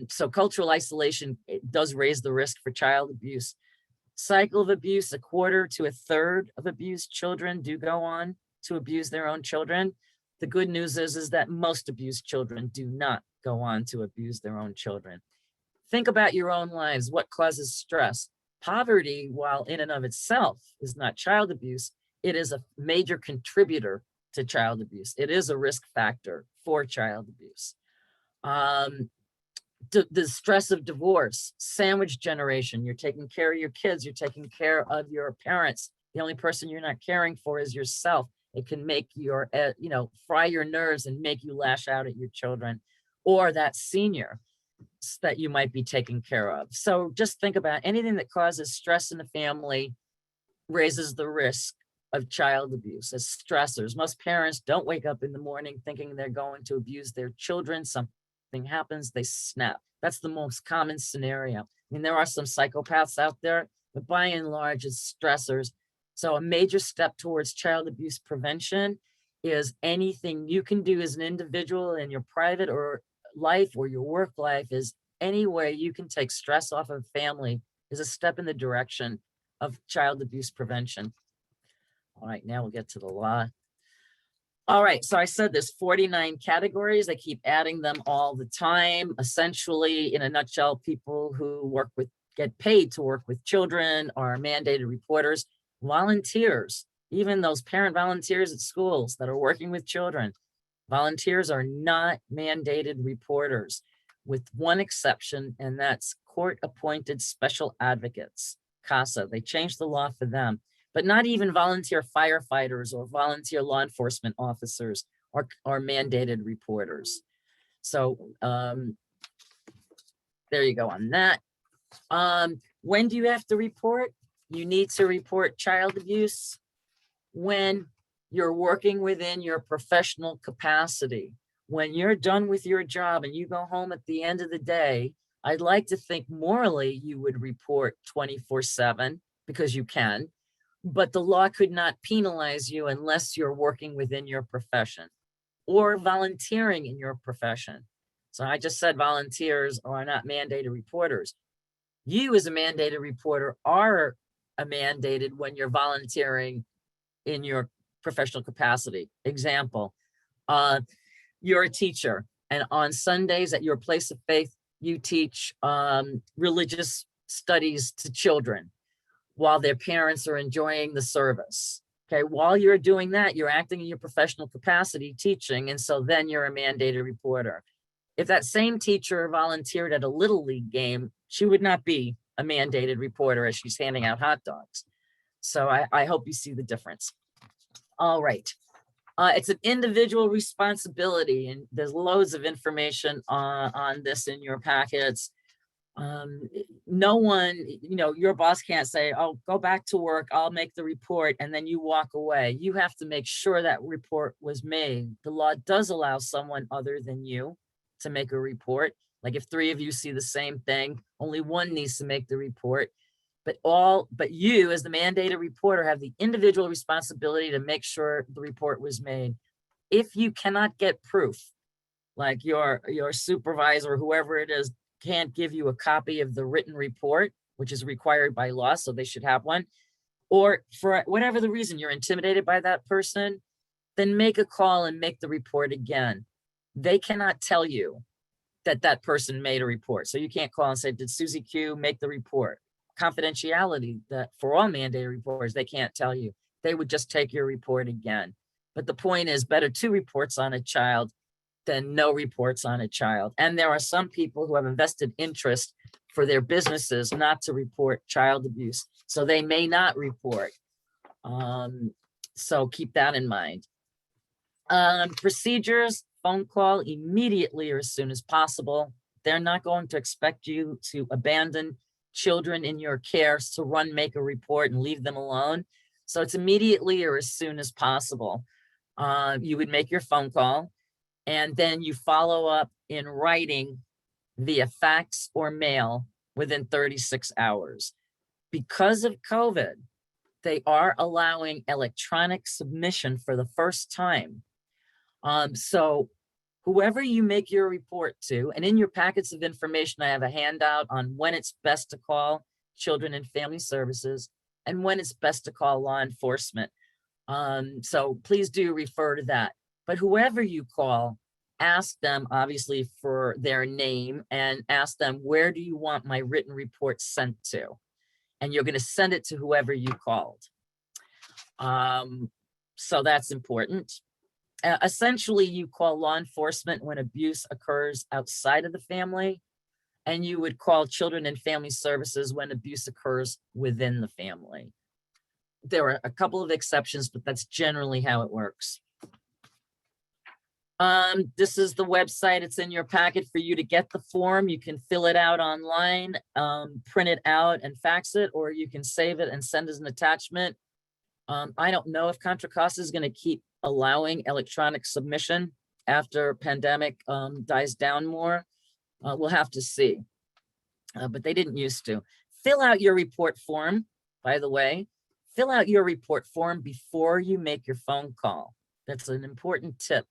So cultural isolation, it does raise the risk for child abuse. Cycle of abuse, a quarter to a third of abused children do go on to abuse their own children. The good news is that most abused children do not go on to abuse their own children. Think about your own lives. What causes stress? Poverty, while in and of itself is not child abuse, it is a major contributor to child abuse. It is a risk factor for child abuse. The stress of divorce, sandwich generation, you're taking care of your kids, you're taking care of your parents. The only person you're not caring for is yourself. It can make your, fry your nerves and make you lash out at your children, or that senior that you might be taking care of. So just think about anything that causes stress in the family raises the risk of child abuse as stressors. Most parents don't wake up in the morning thinking they're going to abuse their children. Something happens, they snap. That's the most common scenario. I mean, there are some psychopaths out there, but by and large, it's stressors. So a major step towards child abuse prevention is anything you can do as an individual in your private or life or your work life, is any way you can take stress off of family is a step in the direction of child abuse prevention. All right, now we'll get to the law. All right, so I said there's 49 categories. They keep adding them all the time. Essentially, in a nutshell, people who get paid to work with children are mandated reporters. Volunteers, even those parent volunteers at schools that are working with children, volunteers are not mandated reporters, with one exception, and that's court-appointed special advocates, CASA. They changed the law for them, but not even volunteer firefighters or volunteer law enforcement officers are mandated reporters. So there you go on that. When do you have to report? You need to report child abuse when you're working within your professional capacity. When you're done with your job and you go home at the end of the day, I'd like to think morally you would report 24/7 because you can, but the law could not penalize you unless you're working within your profession or volunteering in your profession. So I just said volunteers are not mandated reporters. You as a mandated reporter are mandated when you're volunteering in your professional capacity. Example, you're a teacher, and on Sundays at your place of faith, you teach religious studies to children while their parents are enjoying the service. Okay, while you're doing that, you're acting in your professional capacity teaching, and so then you're a mandated reporter. If that same teacher volunteered at a Little League game, she would not be a mandated reporter as she's handing out hot dogs. So I hope you see the difference. All right. It's an individual responsibility, and there's loads of information on this in your packets. No one, your boss can't say, oh, go back to work, I'll make the report, and then you walk away. You have to make sure that report was made. The law does allow someone other than you to make a report. Like if 3 of you see the same thing, only one needs to make the report. But you as the mandated reporter have the individual responsibility to make sure the report was made. If you cannot get proof, like your supervisor, whoever it is, can't give you a copy of the written report, which is required by law, so they should have one, or for whatever the reason you're intimidated by that person, then make a call and make the report again. They cannot tell you that that person made a report. So you can't call and say, did Susie Q make the report? Confidentiality, that for all mandated reporters, they can't tell you. They would just take your report again. But the point is, better 2 reports on a child than no reports on a child. And there are some people who have a vested interest for their businesses not to report child abuse, so they may not report. So keep that in mind. Procedures: phone call immediately or as soon as possible. They're not going to expect you to abandon children in your care to make a report and leave them alone. So it's immediately or as soon as possible. You would make your phone call, and then you follow up in writing via fax or mail within 36 hours. Because of COVID, they are allowing electronic submission for the first time. So whoever you make your report to, and in your packets of information, I have a handout on when it's best to call Children and Family Services and when it's best to call law enforcement. So please do refer to that. But whoever you call, ask them obviously for their name and ask them, where do you want my written report sent to? And you're going to send it to whoever you called. So that's important. Essentially, you call law enforcement when abuse occurs outside of the family, and you would call Children and Family Services when abuse occurs within the family. There are a couple of exceptions, but that's generally how it works. This is the website. It's in your packet for you to get the form. You can fill it out online, print it out and fax it, or you can save it and send as an attachment. I don't know if Contra Costa is going to keep allowing electronic submission after pandemic dies down more. We'll have to see, but they didn't used to. Fill out your report form, by the way. Fill out your report form before you make your phone call. That's an important tip.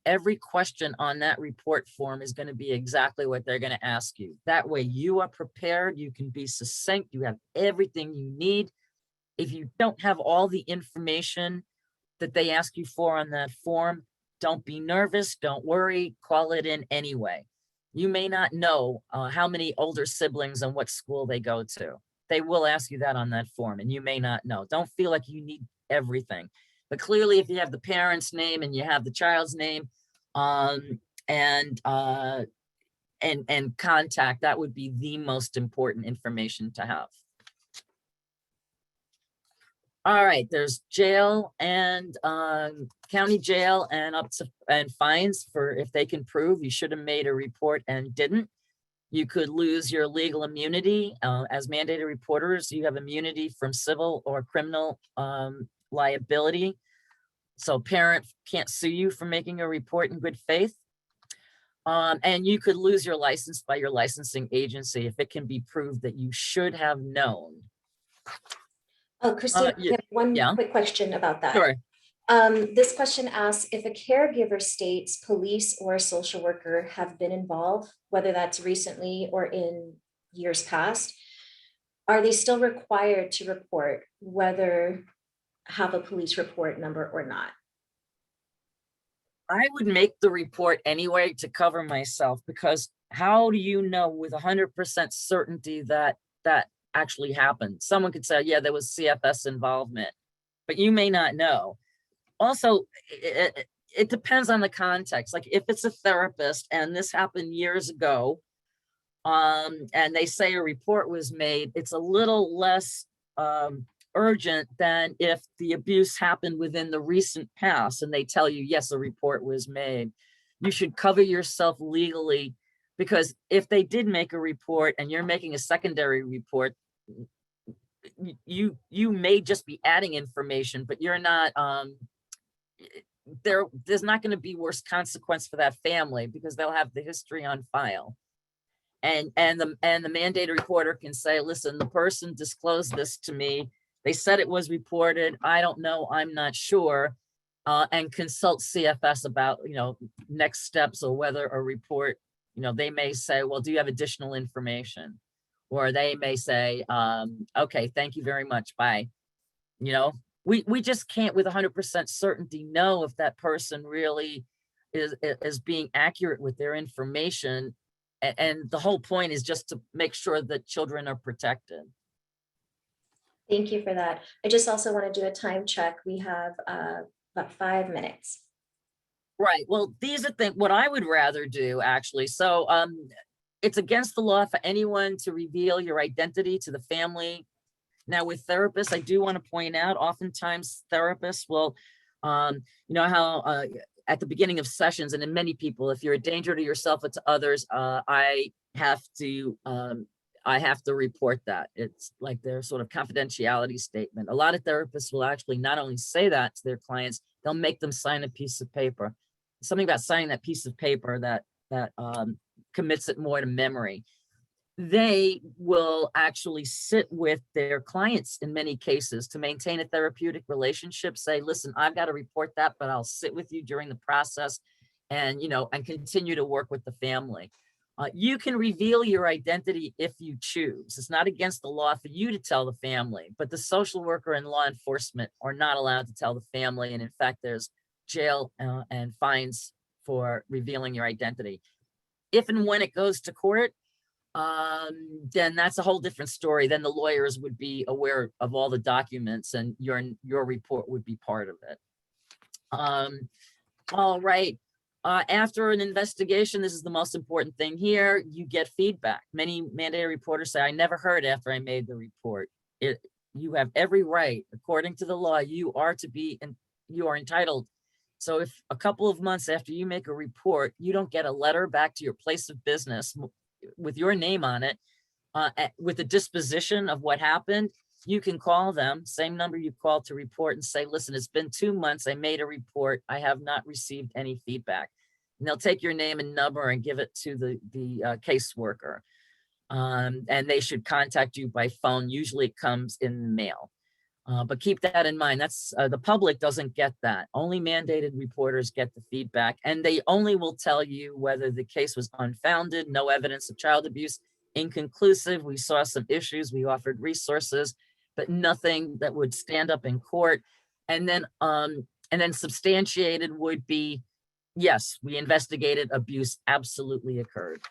Every question on that report form is going to be exactly what they're going to ask you. That way you are prepared, you can be succinct, you have everything you need. If you don't have all the information that they ask you for on that form, don't be nervous, don't worry, call it in anyway. You may not know how many older siblings and what school they go to. They will ask you that on that form, and you may not know. Don't feel like you need everything. But clearly, if you have the parent's name and you have the child's name and contact, that would be the most important information to have. All right, there's jail and county jail and up to and fines for if they can prove you should have made a report and didn't. You could lose your legal immunity. As mandated reporters, you have immunity from civil or criminal liability. So parent can't sue you for making a report in good faith. And you could lose your license by your licensing agency if it can be proved that you should have known. Oh, Christina, I have one yeah. quick question about that. Sure. This question asks if a caregiver states police or a social worker have been involved, whether that's recently or in years past, are they still required to report whether have a police report number or not? I would make the report anyway to cover myself, because how do you know with 100% certainty that that actually happened? Someone could say, yeah, there was CFS involvement, but you may not know. Also, it depends on the context. Like if it's a therapist and this happened years ago, and they say a report was made, it's a little less urgent than if the abuse happened within the recent past and they tell you, yes, a report was made. You should cover yourself legally, because if they did make a report and you're making a secondary report, you may just be adding information, but you're not, there's not going to be worse consequence for that family because they'll have the history on file. And the mandated reporter can say, listen, the person disclosed this to me. They said it was reported. I don't know. I'm not sure. And consult CFS about, next steps or whether a report, they may say, well, do you have additional information? Or they may say, okay, thank you very much. Bye. We just can't with 100% certainty know if that person really is being accurate with their information. And the whole point is just to make sure that children are protected. Thank you for that. I just also want to do a time check. We have about 5 minutes. Right. Well, these are things what I would rather do, actually. So it's against the law for anyone to reveal your identity to the family. Now, with therapists, I do want to point out, oftentimes therapists will, you know how at the beginning of sessions, and in many people, if you're a danger to yourself or to others, I have to report that. It's like their sort of confidentiality statement. A lot of therapists will actually not only say that to their clients, they'll make them sign a piece of paper. Something about signing that piece of paper that commits it more to memory. They will actually sit with their clients in many cases to maintain a therapeutic relationship, say, listen, I've got to report that, but I'll sit with you during the process and, and continue to work with the family. You can reveal your identity if you choose. It's not against the law for you to tell the family, but the social worker and law enforcement are not allowed to tell the family. And in fact, there's jail and fines for revealing your identity. If and when it goes to court, then that's a whole different story. Then the lawyers would be aware of all the documents and your report would be part of it. All right. After an investigation, this is the most important thing here, you get feedback. Many mandated reporters say, I never heard after I made the report. You have every right, according to the law, you are entitled. So if a couple of months after you make a report, you don't get a letter back to your place of business with your name on it, with the disposition of what happened, you can call them, same number you called to report, and say, listen, it's been 2 months, I made a report, I have not received any feedback. And they'll take your name and number and give it to the caseworker. And they should contact you by phone. Usually it comes in the mail. But keep that in mind. That's the public doesn't get that. Only mandated reporters get the feedback, and they only will tell you whether the case was unfounded, no evidence of child abuse, inconclusive. We saw some issues. We offered resources, but nothing that would stand up in court. And then substantiated would be, yes, we investigated, abuse absolutely occurred.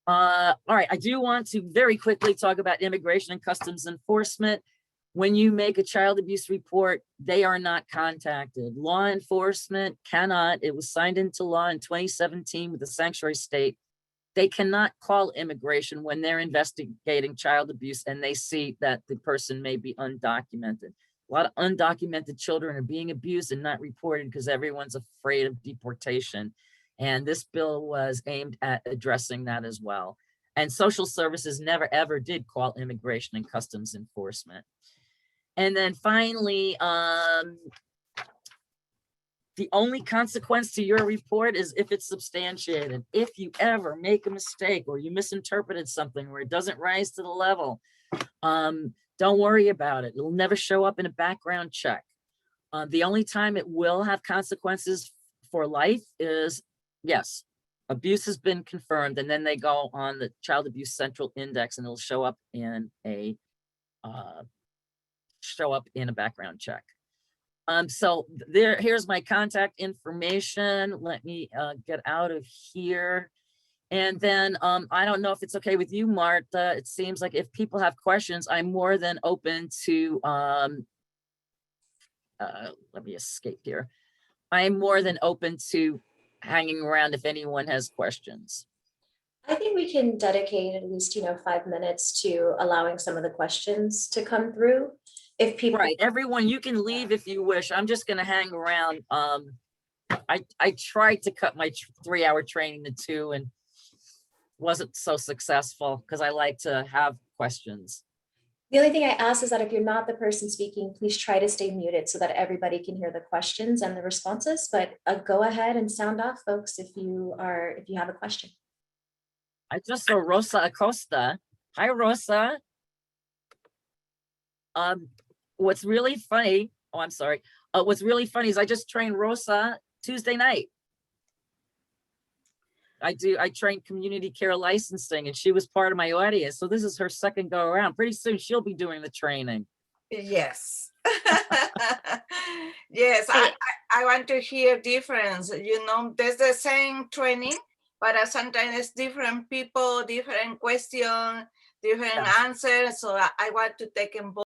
All right, I do want to very quickly talk about Immigration and Customs Enforcement. When you make a child abuse report, they are not contacted. Law enforcement cannot, it was signed into law in 2017 with the sanctuary state. They cannot call immigration when they're investigating child abuse and they see that the person may be undocumented. A lot of undocumented children are being abused and not reported because everyone's afraid of deportation. And this bill was aimed at addressing that as well. And social services never, ever did call Immigration and Customs Enforcement. And then finally, the only consequence to your report is if it's substantiated. If you ever make a mistake or you misinterpreted something where it doesn't rise to the level, don't worry about it. It'll never show up in a background check. The only time it will have consequences for life is, yes, abuse has been confirmed, and then they go on the Child Abuse Central Index and it'll show up in a background check. So here's my contact information. Let me get out of here. And then I don't know if it's okay with you, Martha. It seems like if people have questions, I'm more than open to, let me escape here. I'm more than open to hanging around if anyone has questions. I think we can dedicate at least, 5 minutes to allowing some of the questions to come through. If people, right, everyone, you can leave if you wish. I'm just going to hang around. I tried to cut my 3-hour training to 2 and wasn't so successful because I like to have questions. The only thing I ask is that if you're not the person speaking, please try to stay muted so that everybody can hear the questions and the responses. But go ahead and sound off, folks, if you have a question. I just saw Rosa Acosta. Hi, Rosa. What's really funny, what's really funny is I just trained Rosa Tuesday night. I trained community care licensing and she was part of my audience. So this is her second go around. Pretty soon she'll be doing the training. Yes. Yes, I want to hear difference. There's the same training, but sometimes it's different people, different questions, different answers. So I want to take them both.